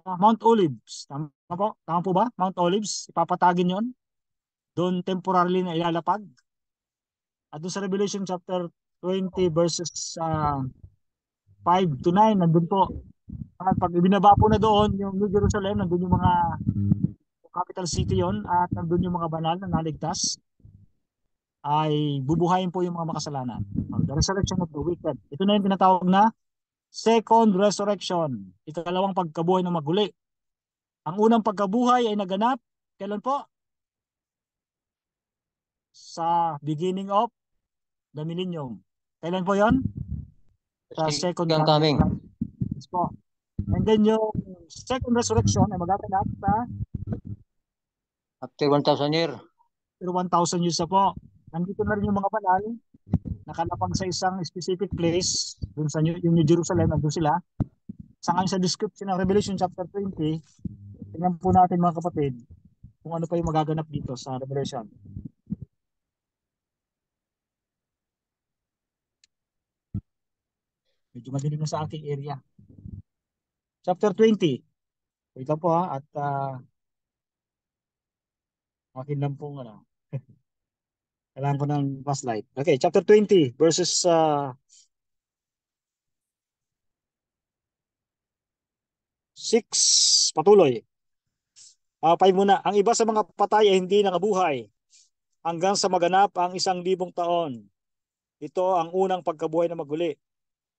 Mount Olives. Tama po? Tama po ba? Mount Olives, ipapatagin yon. Doon temporarily na ilalapag. At doon sa Revelation chapter 20 verses 5 to 9, nandun po. At pag ibinaba po na doon yung New Jerusalem, nandun yung mga capital city yon, at nandun yung mga banal na naligtas, ay bubuhayin po yung mga makasalanan. The resurrection of the wicked. Ito na yung tinatawag na Second resurrection, ikalawang pagkabuhay ng maguli. Ang unang pagkabuhay ay naganap, kailan po? Sa beginning of the millennium. Kailan po yon? Sa second Second coming coming. of Christ po. And then yung second resurrection ay magaganap sa After 1,000 year. 1,000 years na po. Nandito na rin yung mga banal, nakalapag sa isang specific place, dun sa yung New Jerusalem, nandun sila. Sa ngayon sa description ng Revelation chapter 20, tingnan po natin mga kapatid, kung ano pa yung magaganap dito sa Revelation. Medyo madilim na sa ating area. Chapter 20. Wait lang po ha, at akin lang pong kailangan ko ng flashlight. Okay, chapter 20, verses 6, patuloy. 5 muna. Ang iba sa mga patay ay hindi nakabuhay hanggang sa maganap ang 1,000 taon. Ito ang unang pagkabuhay na maguli.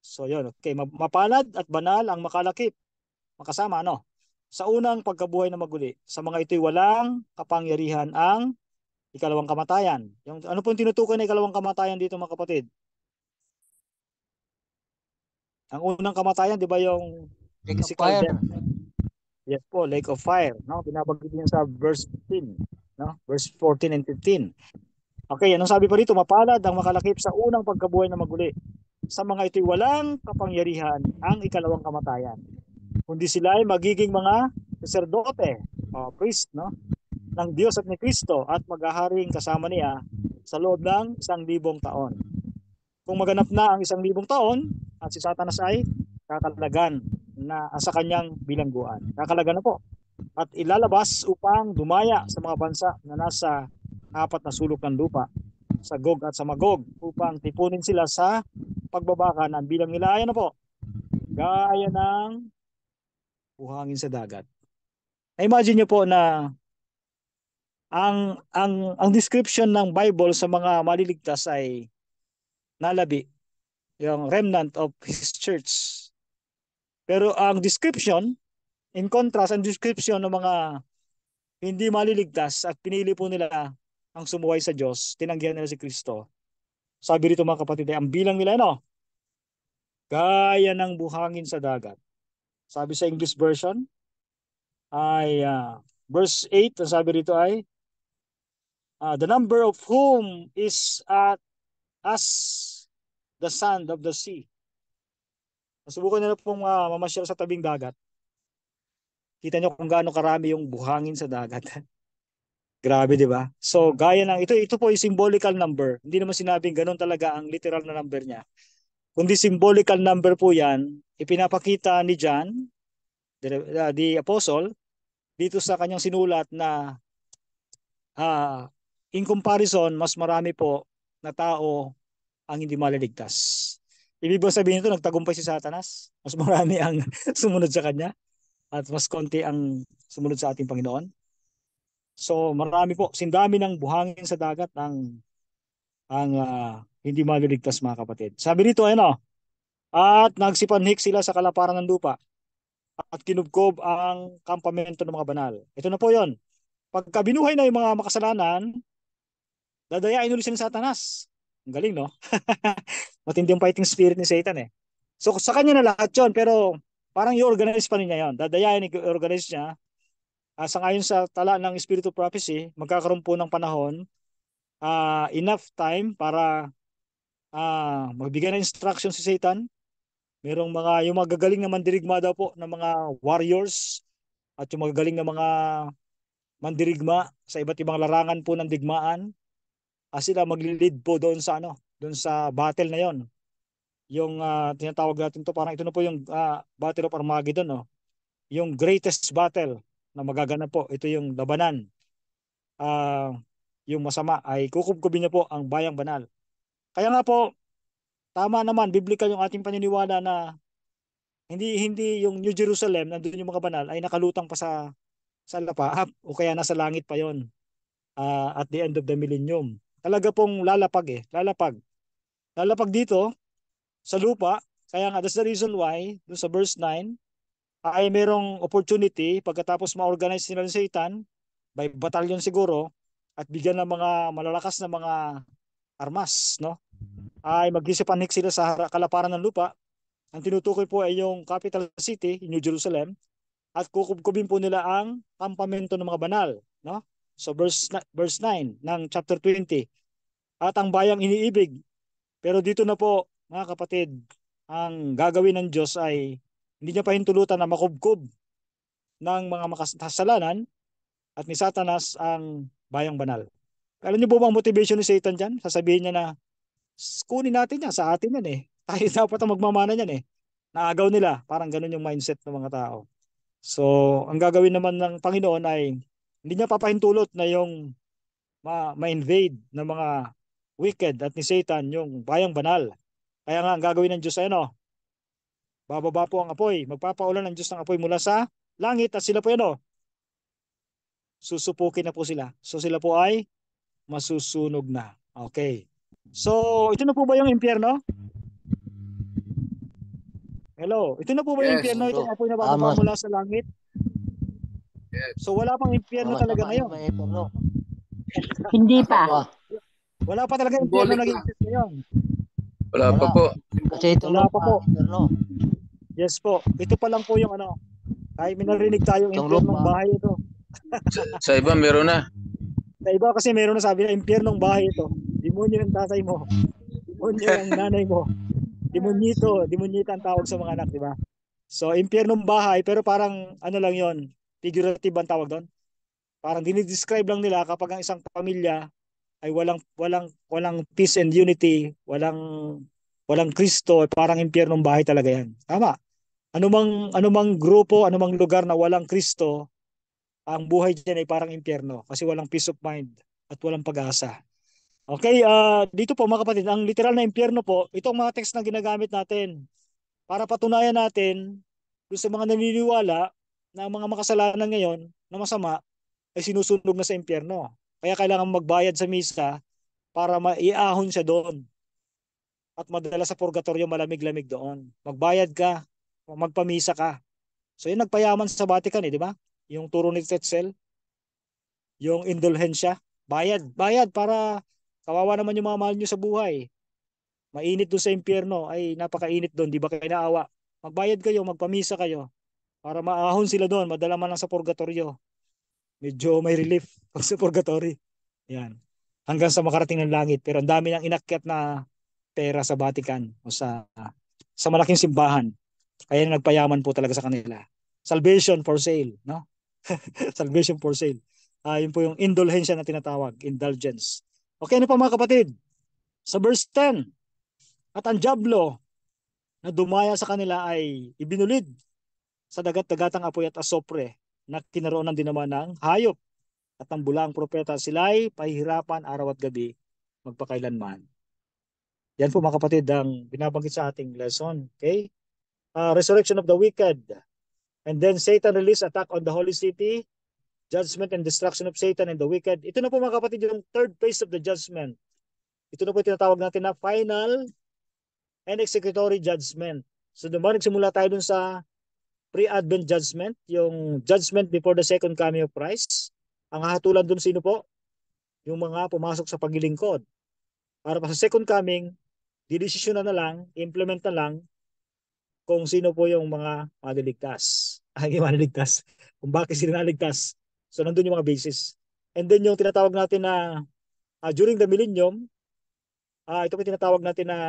So yun, okay. Mapalad at banal ang makalakip. Makasama, ano? Sa unang pagkabuhay na maguli. Sa mga ito'y walang kapangyarihan ang ikalawang kamatayan. Yung, ano po yung tinutukoy na ikalawang kamatayan dito mga kapatid? Ang unang kamatayan, di ba yung Lake of physical fire. death? Yes po, lake of fire. No? Binabanggit niya sa verse 15. No? Verse 14 and 15. Okay, anong sabi pa rito? Mapalad ang makalakip sa unang pagkabuhay na maguli. Sa mga ito'y walang kapangyarihan ang ikalawang kamatayan. Kundi sila ay magiging mga saserdote o priest, no? ng Diyos at ni Kristo at maghaharing kasama niya sa loob ng 1,000 taon. Kung maganap na ang 1,000 taon at si Satanas ay kakalagan na sa kanyang bilangguan. Kakalagan na po. At ilalabas upang dumaya sa mga bansa na nasa 4 na sulok ng lupa, sa Gog at sa Magog, upang tipunin sila sa pagbabakan. Ang bilang nila ay ano po? Gaya ng buhangin sa dagat. Imagine niyo po na ang description ng Bible sa mga maliligtas ay nalabi, yung remnant of his church. Pero ang description, in contrast, ang description ng mga hindi maliligtas at pinili po nila ang sumuway sa Diyos, tinanggihan nila si Kristo. Sabi rito mga kapatid, ang bilang nila ano? Gaya ng buhangin sa dagat. Sabi sa English version ay verse 8, ang sabi rito ay the number of whom is as the sand of the sea. Subukan nyo na pong mamasyal sa tabing dagat. Kita nyo kung gaano karami yung buhangin sa dagat. Grabe, di ba? So, gaya ng ito po ay symbolical number. Hindi naman sinabing ganun talaga ang literal na number niya. Kundi symbolical number po yan, ipinapakita ni John, the apostle, dito sa kanyang sinulat na in comparison, mas marami po na tao ang hindi maliligtas. Ibig ba sabihin nito, nagtagumpay si Satanas? Mas marami ang sumunod sa kanya at mas konti ang sumunod sa ating Panginoon. So marami po, sindami ng buhangin sa dagat ang hindi maliligtas mga kapatid. Sabi dito, ano, at nagsipanhik sila sa kalaparan ng lupa at kinubkob ang kampamento ng mga banal. Ito na po yon. Pagka binuhay na yung mga makasalanan, dadayain ulit siya ni Satanas. Ang galing, no? Matindi yung fighting spirit ni Satan eh. So sa kanya na lahat yun, pero parang i-organize pa rin niya yun. Dadayain, i-organize niya. Sa ngayon sa tala ng Spirit of Prophecy, magkakaroon po ng panahon, enough time para magbigay ng instruction si Satan. Merong yung magagaling na mandirigma daw po ng mga warriors at yung magagaling na mga mandirigma sa iba't ibang larangan po ng digmaan. Sila magli-lead po doon sa doon sa battle na yon. Yung tinatawag natin to, parang ito na po yung Battle of Armageddon, no? Yung greatest battle na magaganap po. Ito yung labanan. Yung masama ay kukubkubin niya po ang bayang banal. Kaya nga po, tama naman, biblical yung ating paniniwala na hindi yung New Jerusalem, nandun yung mga banal, ay nakalutang pa sa lapa o kaya nasa langit pa yon at the end of the millennium. Talaga pong lalapag. Lalapag dito sa lupa Kaya nga, that's the reason why, doon sa verse 9, ay merong opportunity pagkatapos ma-organize nila ng Satan, by batalyon siguro, at bigyan ng mga malalakas na mga armas, no? Ay maglisipanhik sila sa kalaparan ng lupa. Ang tinutukoy po ay yung capital city, New Jerusalem, at kukubkubin po nila ang kampamento ng mga banal, no? So verse 9 ng chapter 20. At ang bayang iniibig. Pero dito na po, mga kapatid, ang gagawin ng Diyos ay hindi niya pahintulutan na makubkob ng mga makasalanan at ni Satanas ang bayang banal. Alam niyo po ba ang motivation ni Satan dyan? Sasabihin niya na, kunin natin yan, sa atin yan eh. Tayo dapat ang magmamana niyan eh. Naagaw nila, parang ganun yung mindset ng mga tao. So, ang gagawin naman ng Panginoon ay hindi niya papahintulot na yung ma-invade ng mga wicked at ni Satan yung bayang banal. Kaya nga, ang gagawin ng Diyos ay ano, bababa po ang apoy. Magpapaulan ng Diyos ng apoy mula sa langit at sila po ano, susupukin na po sila. So sila po ay masusunog na. Okay. So, ito na po ba yung impyerno? Hello. Ito na po ba yung Yes. impyerno? Ito. Itong apoy na bababa Tama. mula sa langit? Yes. So, wala pang impyerno talaga ngayon. May impyerno. Hindi pa. Pa. Wala pa talaga impyerno Symbolic nag-exist ngayon. Wala pa Wala. po. Kasi ito Wala lang pa po. impyerno. Yes po. Ito pa lang po yung ano. Kahit may narinig tayong Itong impyernong lupa. bahay ito. Sa iba meron na. Sa iba kasi meron na sabi na impyernong bahay ito. Demonyo ng tatay mo. Demonyo ng nanay mo. Demonyito ang tawag sa mga anak, di ba? So, impyernong bahay, pero parang ano lang yon, figurative ang tawag doon. Parang dinidescribe lang nila kapag ang isang pamilya ay walang peace and unity, walang Kristo, parang impyernong bahay talaga yan. Tama. Anumang grupo, anumang lugar na walang Kristo, ang buhay diyan ay parang impyerno kasi walang peace of mind at walang pag-asa. Okay, dito po mga kapatid, ang literal na impyerno po, itong mga text na ginagamit natin para patunayan natin doon sa mga naniniwala na ang mga makasalanan ngayon na masama ay sinusunog na sa impyerno. Kaya kailangan magbayad sa misa para maiahon siya doon at madala sa purgatorio malamig-lamig doon. Magbayad ka, magpamisa ka. So yun nagpayaman sa Vatican eh, di ba? Yung turo ni Tetzel, yung indulhensya, bayad para kawawa naman yung mga mahal nyo sa buhay. Mainit doon sa impyerno, ay napakainit doon, di ba kayo naawa? Magbayad kayo, magpamisa kayo para maahon sila doon, madala man lang sa purgatorio. Medyo may relief pag sa purgatory. Yan. Hanggang sa makarating ng langit. Pero ang dami ng inakyat na pera sa Vatican o sa malaking simbahan. Kaya nagpayaman po talaga sa kanila. Salvation for sale, no? Salvation for sale. Yun po yung indulhensya na tinatawag, indulgence. Okay, ano pa mga kapatid? Sa verse 10, at ang diablo na dumaya sa kanila ay ibinulid sa dagat-dagatang apoy at asopre na kinaroonan din naman ng hayop at ang bulaang propeta sila'y pahihirapan araw at gabi magpakailanman. Yan po mga kapatid ang binabanggit sa ating lesson. Okay? Resurrection of the wicked. And then Satan released attack on the holy city, judgment and destruction of Satan and the wicked. Ito na po mga kapatid yung third phase of the judgment. Ito na po tinatawag natin na final and executory judgment. So naman nagsimula tayo dun sa pre-advent judgment, yung judgment before the second coming of Christ. Ang hahatulan dun sino po? Yung mga pumasok sa paglilingkod. Para pa sa second coming, didesisyon na lang, implement na lang kung sino po yung mga maliligtas. Ay, maliligtas. Kung bakit sila naligtas. So nandun yung mga basis. And then yung tinatawag natin na during the millennium, ito po tinatawag natin na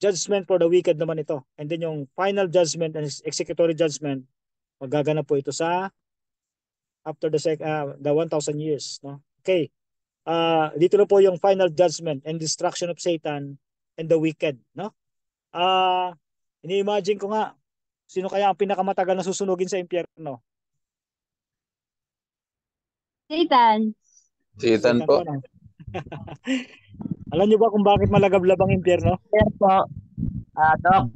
judgment for the wicked naman ito. And then yung final judgment and executory judgment, magaganap po ito sa after the 1,000 years. No? Okay. Dito na po yung final judgment and destruction of Satan and the wicked. No? Ini-imagine ko nga, sino kaya ang pinakamatagal na susunugin sa impyerno? Satan. Satan po. No? Alam niyo ba kung bakit malagablab ang impyerno? Hitler po. Doc.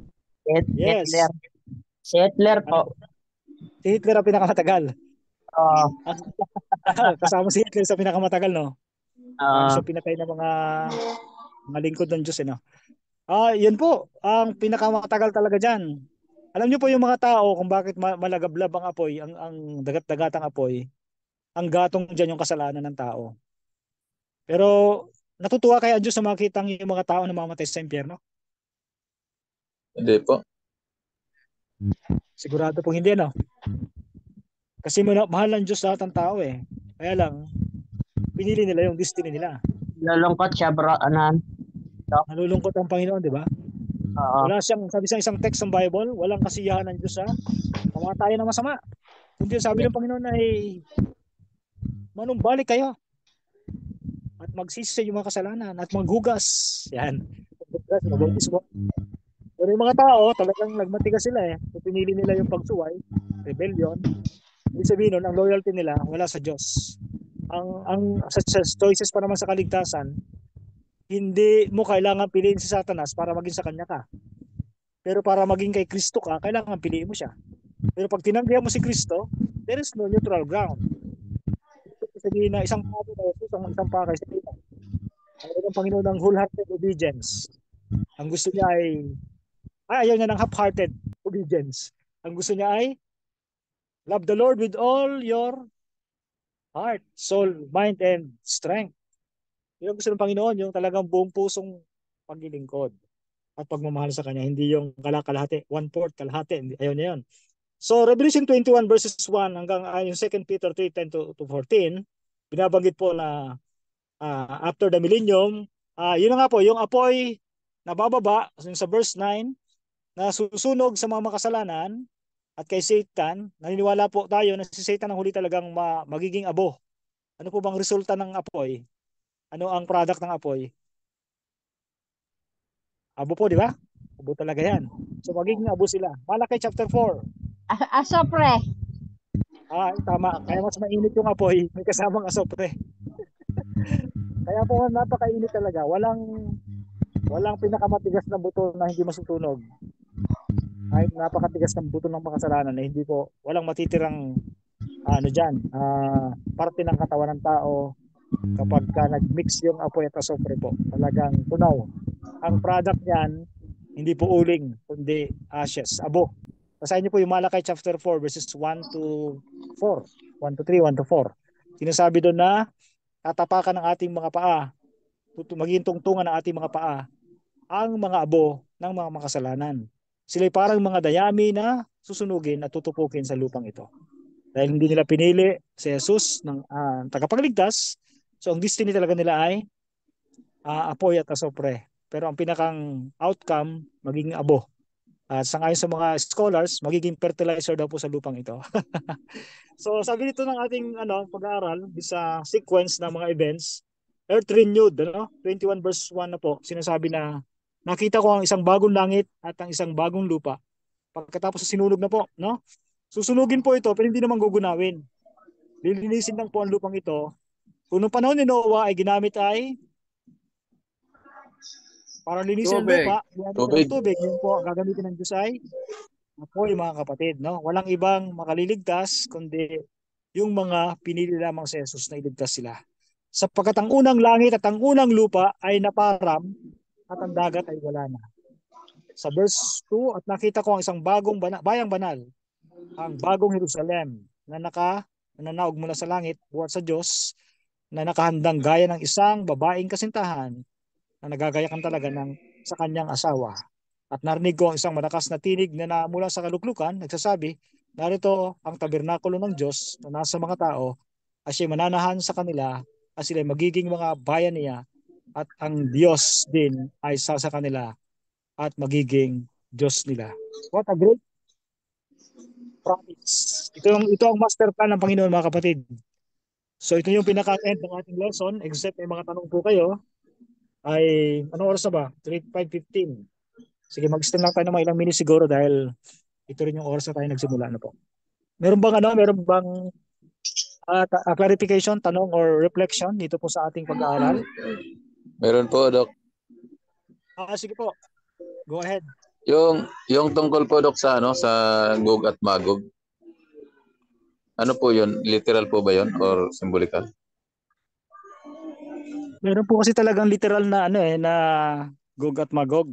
Yes. Hitler. Si Hitler po. Si Hitler ang pinakamatagal. Oo. Kasama si Hitler sa pinakamatagal, no? Siya pinatay ng mga lingkod ng Diyos, no? Yun po, ang pinakamatagal talaga diyan. Alam niyo po yung mga tao kung bakit malagablab ang apoy, ang dagat-dagatang apoy, ang gatong diyan yung kasalanan ng tao. Pero natutuwa kaya ang Diyos sa makita yung mga tao na mamamatay sa impyerno? Hindi po. Sigurado po hindi, no? Kasi mahal ng Diyos lahat ng tao eh. Kaya lang, pinili nila yung destiny nila. Nalulungkot siya, bro. Ano? Nalulungkot ang Panginoon, di ba? Oo. Wala siyang, sabi sa isang text ng Bible, walang kasiyahan ng Diyos sa kamatayan ng masama. Kundi sabi ng Panginoon ay, manumbalik kayo at magsisi yung mga kasalanan at maghugas. Yan. Maghugas, magbautismo. Pero yung mga tao, talagang nagmatigas sila eh. So, pinili nila yung pagsuway, rebellion. Ibig sabihin nun, ang loyalty nila wala sa Diyos. Sa choices pa naman sa kaligtasan, hindi mo kailangan piliin si Satanas para maging sa kanya ka. Pero para maging kay Kristo ka, kailangan piliin mo siya. Pero pag tinanggihan mo si Kristo, there is no neutral ground. Ibig sabihin na isang pako na isang pakay sa Pilipinas. Ang Panginoon ng wholehearted obedience. Ang gusto niya ay ayaw niya ng half-hearted obedience. Ang gusto niya ay love the Lord with all your heart, soul, mind, and strength. Yung gusto ng Panginoon, yung talagang buong pusong paglilingkod at pagmamahal sa Kanya, hindi yung kalahati, 1/4, kalahati, ayaw niya yun. So, Revelation 21 verses 1 hanggang yung 2 Peter 3:10 to 14, binabanggit po na after the millennium, yun na nga po, yung apoy na bababa, sa verse 9, na susunog sa mga makasalanan at kay Satan, naniniwala po tayo na si Satan ang huli talagang magiging abo. Ano po bang resulta ng apoy? Ano ang product ng apoy? Abo po, di ba? Abo talaga yan. So magiging abo sila. Malakay chapter 4. Asopre. Tama. Kaya mas mainit yung apoy, may kasamang asopre. Kaya po napakainit talaga. Walang pinakamatigas na buto na hindi masutunog. Kahit napakatigas ng buto ng makasalanan na hindi po, walang matitirang parte ng katawan ng tao kapag nag-mix yung apoy at asopre po. Talagang tunaw. Ang product niyan, hindi po uling, kundi ashes, abo. Basahin niyo po yung Malakay chapter 4 verses 1 to 4. 1 to 3, 1 to 4. Sinasabi doon na tatapakan ng ating mga paa, maging tungtungan ng ating mga paa, ang mga abo ng mga makasalanan. Sila'y parang mga dayami na susunugin at tutupukin sa lupang ito. Dahil hindi nila pinili si Jesus ng tagapagligtas, so ang destiny talaga nila ay apoy at asopre. Pero ang pinakang outcome, magiging abo. At sangayon sa mga scholars, magiging fertilizer daw po sa lupang ito. So sabi dito ng ating pag-aaral sa sequence ng mga events, earth renewed, 21 verse 1 na po, sinasabi na nakita ko ang isang bagong langit at ang isang bagong lupa. Pagkatapos sa sinunog na po, no? Susunugin po ito pero hindi naman gugunawin. Lilinisin lang po ang lupang ito. Kung noong panahon ni Noah ay ginamit ay para linisin ang lupa, ginamit ng tubig, yun po ang gagamitin ng Diyos ay apoy, mga kapatid, no? Walang ibang makaliligtas kundi yung mga pinili lamang si Jesus na iligtas sila. Sapagkat ang unang langit at ang unang lupa ay naparam at ang dagat ay wala na. Sa verse 2, at nakita ko ang isang bagong bayang banal, ang bagong Jerusalem na nananaog mula sa langit buhat sa Diyos, na nakahandang gaya ng isang babaeng kasintahan na nagagayakan talaga sa kanyang asawa. At narinig ko ang isang malakas na tinig na mula sa kaluklukan, nagsasabi, narito ang tabernakulo ng Diyos na nasa mga tao, at siya mananahan sa kanila, at sila magiging mga bayan niya, at ang Diyos din ay sa kanila at magiging Diyos nila. What a great promise. Ito ang master plan ng Panginoon, mga kapatid. So ito yung pinaka-end ng ating lesson, except may mga tanong po kayo, ay anong oras na ba? 5:15. Sige, mag-extend lang tayo ng mga ilang minutes siguro dahil ito rin yung oras na tayo nagsimula na po. Meron bang clarification, tanong or reflection dito po sa ating pag-aaral? Meron po, Dok. Sige po. Go ahead. Yung tungkol po, Dok, sa Gog at Magog. Ano po yun? Literal po ba yun or symbolical? Meron po kasi talagang literal na na Gog at Magog.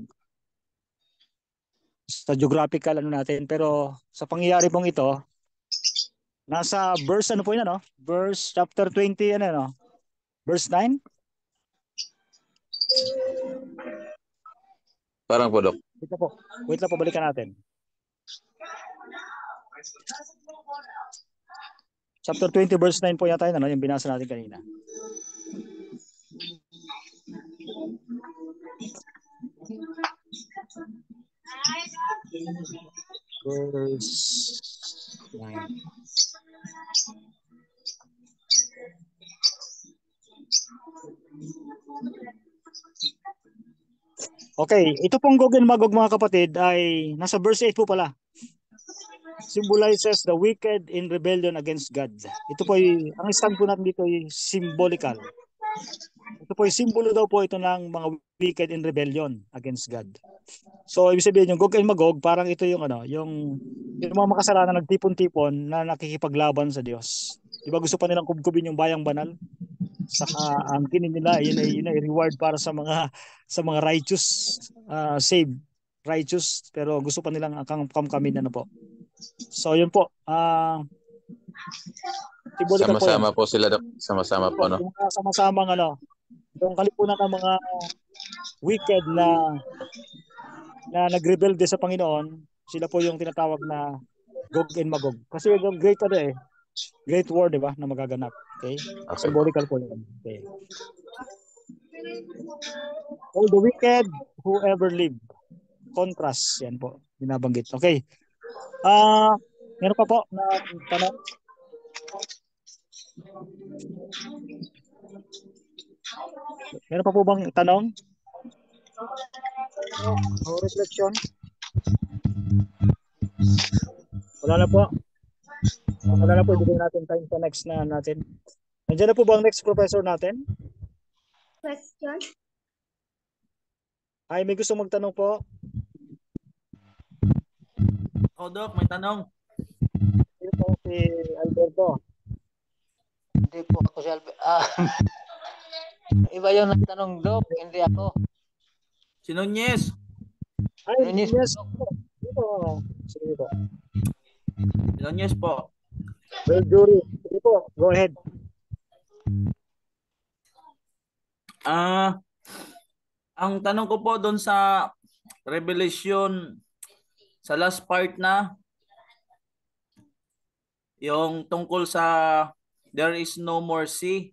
sa geographical ano natin. Pero sa pangyayari pong ito, nasa verse ano po yun, ano? Verse chapter 20, ano? Verse 9? Parang po, Dok. Wait lang po. Wait lang po, balikan natin. Chapter 20, verse 9 po yata yun, ano? Yung binasa natin kanina. Verse 9. Okay, ito pong Gog and Magog mga kapatid ay nasa verse 8 po pala. Symbolizes the wicked in rebellion against God. Ito po ay, ang stand po natin dito ay symbolical. Ito po ay simbolo daw po ito ng mga wicked in rebellion against God. So, ibig sabihin yung Gog and Magog, parang ito yung ano, yung mga makasalanan nagtipon-tipon na nakikipaglaban sa Diyos. Di ba gusto pa nilang kubkubin yung bayang banal? Saka ang kinin nila yun ay reward para sa mga righteous, saved righteous, pero gusto pa nilang kamkamin ano po. So yun po, symbolical po yun. Sama-sama po sila, Dok. Sama-sama po, no? Yung mga sama-samang ano, yung kalipunan ng mga wicked na nagrebelde sa Panginoon, sila po yung tinatawag na Gog and Magog. Kasi yung great great war, di ba, na magaganap. Okay? Okay. Symbolical po yun. Okay. All the wicked who ever live. Contrast, yan po, binabanggit. Okay. Meron pa po na tanong? Meron pa po bang tanong? O reflection? Wala na po. Wala na po, ibigay natin time sa next na natin. Nandiyan na po ba ang next professor natin? Question? Ay, may gusto magtanong po. Doc, may tanong. Ito po si Alberto. Hindi po ako si Albert. Iba yung nagtanong, Dok, hindi ako. Si Nunez. Ay, Nunez. yes. Ito. Sige po. Si Nunez po. Well, jury. Sige po, go ahead. Ang tanong ko po doon sa Revelation sa last part na yung tungkol sa there is no more sea.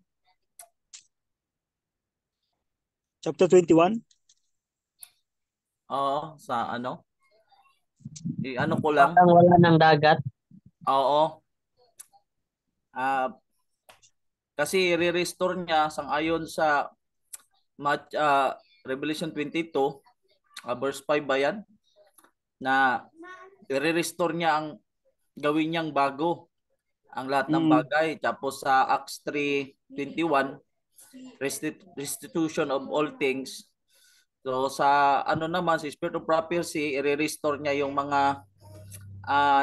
Chapter 21. Oo, sa ano? Ano ko lang. Parang wala ng dagat. Oo. Kasi re-restore niya sang-ayon sa Revelation 22, verse 5 ba yan? Na re-restore niya ang gawin niyang bago ang lahat ng bagay. Tapos sa Acts 3:21, restitution of all things. So sa ano naman, sa Spirit of Prophecy, i-restore niya yung mga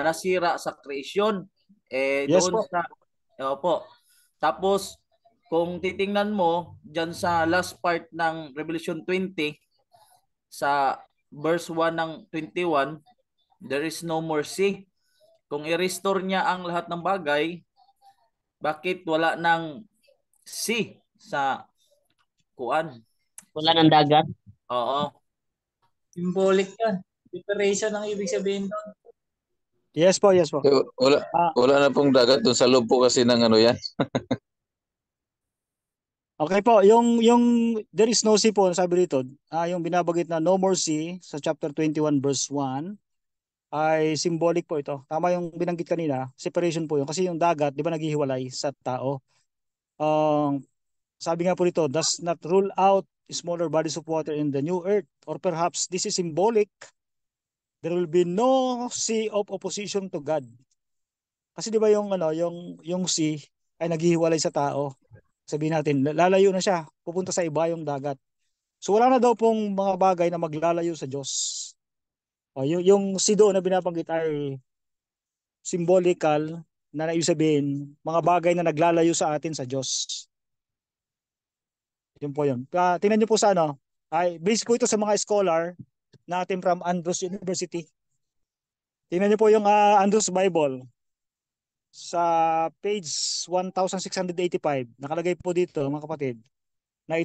nasira sa creation. Yes Doon po. po. Tapos kung titingnan mo diyan sa last part ng Revelation 20 sa verse 1 ng 21, there is no more sea. Kung i-restore niya ang lahat ng bagay, bakit wala ng sea sa kuan? Wala ng dagat. Oo. Symbolic yan. Preparation ang ibig sabihin doon. Yes po, yes po. Wala na pong dagat doon sa loob po kasi ng ano yan. Okay po, yung there is no sea po, sabi dito, yung binabagit na no more sea sa chapter 21 verse 1 ay symbolic po ito. Tama yung binanggit kanina, separation po yun. Kasi yung dagat, di ba naghihiwalay sa tao? Sabi nga po dito, does not rule out smaller bodies of water in the new earth. Or perhaps this is symbolic. There will be no sea of opposition to God. Kasi di ba yung sea ay naghihiwalay sa tao. Sabihin natin, lalayo na siya, pupunta sa iba yung dagat. So wala na daw pong mga bagay na maglalayo sa Diyos. Yung sido na binabanggit ay symbolical na ibig sabihin, mga bagay na naglalayo sa atin sa Diyos. Yun po yun. Tingnan niyo po sa ay base ko ito sa mga scholar natin from Andrews University. Tingnan niyo po yung Andrew's Bible sa page 1685. Nakalagay po dito mga kapatid na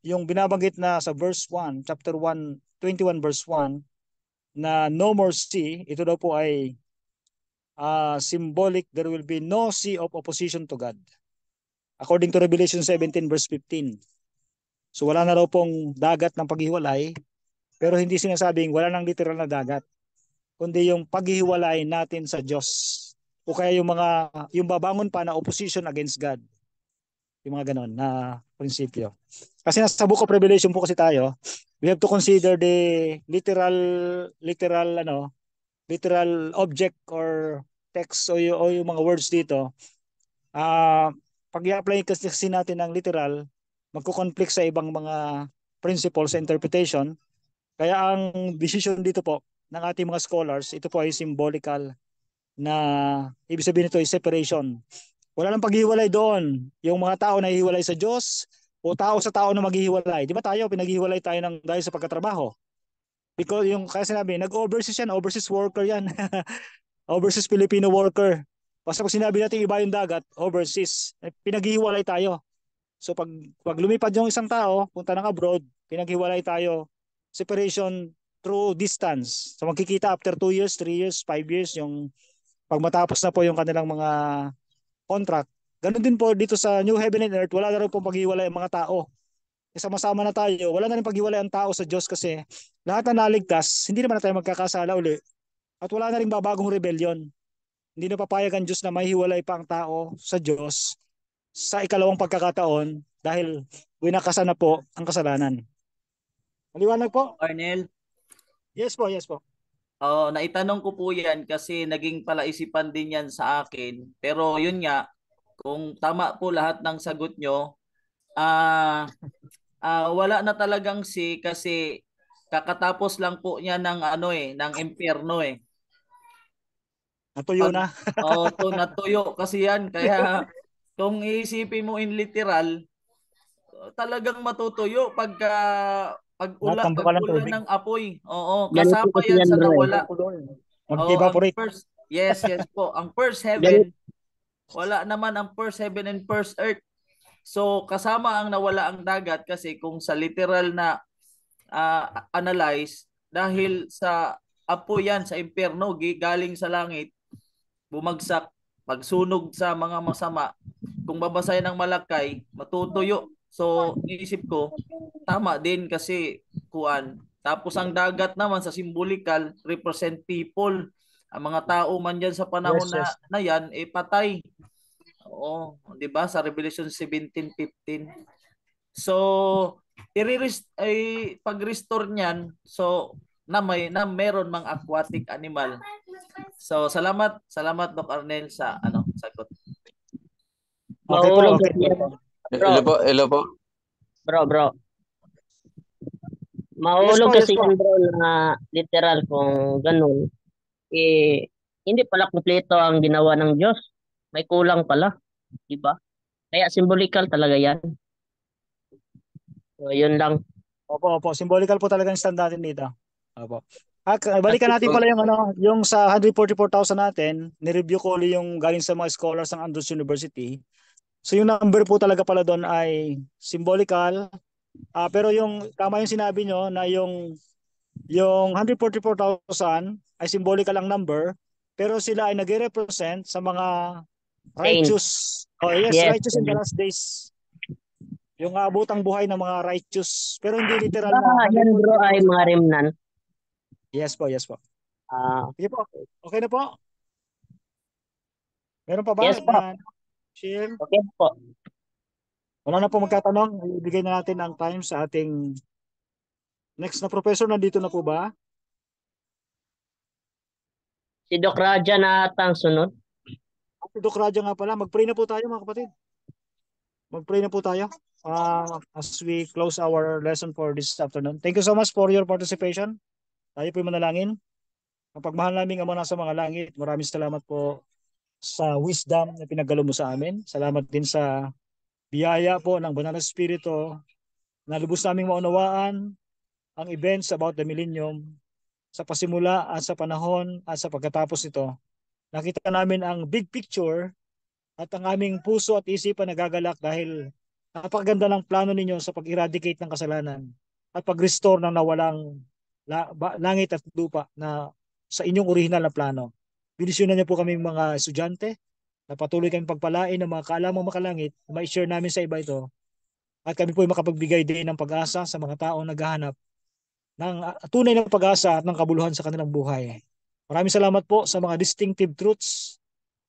yung binabanggit na sa verse 1, chapter 1, 21 verse 1 na no more sea, ito daw po ay symbolic, there will be no sea of opposition to God. According to Revelation 17 verse 15. So wala na raw pong dagat ng paghiwalay, pero hindi sinasabing wala nang literal na dagat, kundi yung paghihiwalay natin sa Diyos. O kaya yung babangon pa na opposition against God. Yung mga ganon na prinsipyo. Kasi nasa Book of Revelation po kasi tayo, we have to consider the literal object or text o yung mga words dito. Pag i-apply kasi natin ng literal, magko-conflict sa ibang mga principles sa interpretation. Kaya ang decision dito po ng ating mga scholars, ito po ay symbolical na ibig sabihin nito is separation. Wala nang paghiwalay doon. Yung mga tao na hiwalay sa Diyos o tao sa tao na maghihiwalay. Di ba tayo, pinaghiwalay tayo dahil sa pagkatrabaho? Because yung kaya sinabi, nag-overseas yan, overseas worker yan. Overseas Filipino worker. Basta pag sinabi natin iba yung dagat, overseas, pinaghihiwalay tayo. So pag lumipad yung isang tao, punta ng abroad, pinaghiwalay tayo. Separation through distance. So magkikita after 2 years, 3 years, 5 years, yung pag matapos na po yung kanilang mga contract. Ganun din po dito sa New Heaven and Earth, wala na rin pong paghiwalay ang mga tao. Sama-sama na tayo, wala na rin paghiwalay ang tao sa Diyos kasi lahat na naligtas, hindi naman na tayo magkakasala uli. At wala na rin babagong rebellion. Hindi na papayag ang Diyos na mahihiwalay pa ang tao sa Diyos sa ikalawang pagkakataon dahil winakasan na po ang kasalanan. Maliwanag po? Arnel, Yes po, yes po. naitanong ko po yan kasi naging palaisipan din yan sa akin. Pero yun nga, kung tama po lahat ng sagot nyo, wala na talagang kasi kakatapos lang po niya ng ng impyerno eh. Natuyo na. Natuyo kasi yan. Kaya kung iisipin mo in literal, talagang matutuyo pag ulan ng apoy. Oo, Ganito kasama kasi yan yan, sa bro, nawala. Mag-evaporate. Yes po. Ang first heaven, wala naman ang first heaven and first earth. So kasama ang nawala ang dagat kasi kung sa literal na analyze, dahil sa apoy yan, sa impyerno, galing sa langit, bumagsak, pagsunog sa mga masama, kung babasahin ng Malakay, matutuyo. So, iisip ko, tama din kasi kuan. Tapos ang dagat naman sa symbolical, represent people. Ang mga tao man dyan sa panahon Yes. na yan, patay. Oo, 'di ba sa Revelation 17:15. So, pag-restore niyan, so meron mang aquatic animal. So, salamat Doc Arnel sa sagot. Mahulog Okay. kasi yan. Hello po. Bro. Mahulog Yes kasi po. yan, bro, na literal kung ganun. Hindi pala kumpleto ang ginawa ng Diyos. May kulang pala. Diba? Kaya symbolical talaga yan. So, yun lang. Opo. Symbolical po talaga ang stand natin dito. Opo. Balikan natin pala yung sa 144,000 natin, ni-review ko ulit yung galing sa mga scholars ng Andrews University. So yung number po talaga pala doon ay symbolical. Pero yung tama yung sinabi nyo na yung 144,000 ay symbolical ang number, pero sila ay nagre-represent sa mga righteous. Yes. Righteous in the last days. Yung abutang buhay ng mga righteous, pero hindi literal na. Yan, bro, ay mga remnant. Yes po. Sige po. Okay na po? Meron pa ba? Yes po. Share? Okay po. Wala na po magtatanong. Ibigay na natin ang time sa ating next na professor. Nandito na po ba? Si Doc Raja na atang sunod. Si Doc Raja nga pala. Mag-pray na po tayo mga kapatid. Mag-pray na po tayo as we close our lesson for this afternoon. Thank you so much for your participation. Tayo po manalangin. Ang pagmahal namin Ama nasa mga langit, maraming salamat po sa wisdom na pinagdalo mo sa amin. Salamat din sa biyaya po ng Banal na Espiritu na lubos naming maunawaan ang events about the millennium sa pasimula at sa panahon at sa pagkatapos nito. Nakita namin ang big picture at ang aming puso at isipan nagagalak dahil napakaganda ng plano ninyo sa pag-eradicate ng kasalanan at pag-restore ng nawalang langit at lupa na sa inyong original na plano. Binisyonan niyo po kami mga estudyante na patuloy kami pagpalain ng mga kaalamang makalangit, ma-share namin sa iba ito at kami po ay makapagbigay din ng pag-asa sa mga taong naghahanap ng tunay na pag-asa at ng kabuluhan sa kanilang buhay. Maraming salamat po sa mga distinctive truths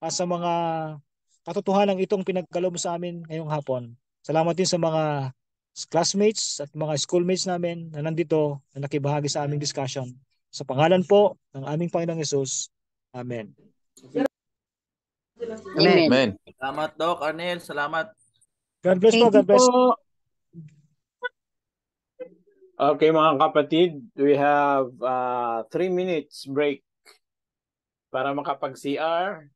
at sa mga katotohanan itong pinagkaloob sa amin ngayong hapon. Salamat din sa mga classmates at mga schoolmates namin na nandito na nakibahagi sa aming discussion. Sa pangalan po ng aming Panginoong Yesus. Amen. Amen. Amen. Salamat, Doc Arnel. Salamat. God bless po. Thank you God bless. po. Okay, mga kapatid, we have 3 minutes break para makapag-CR,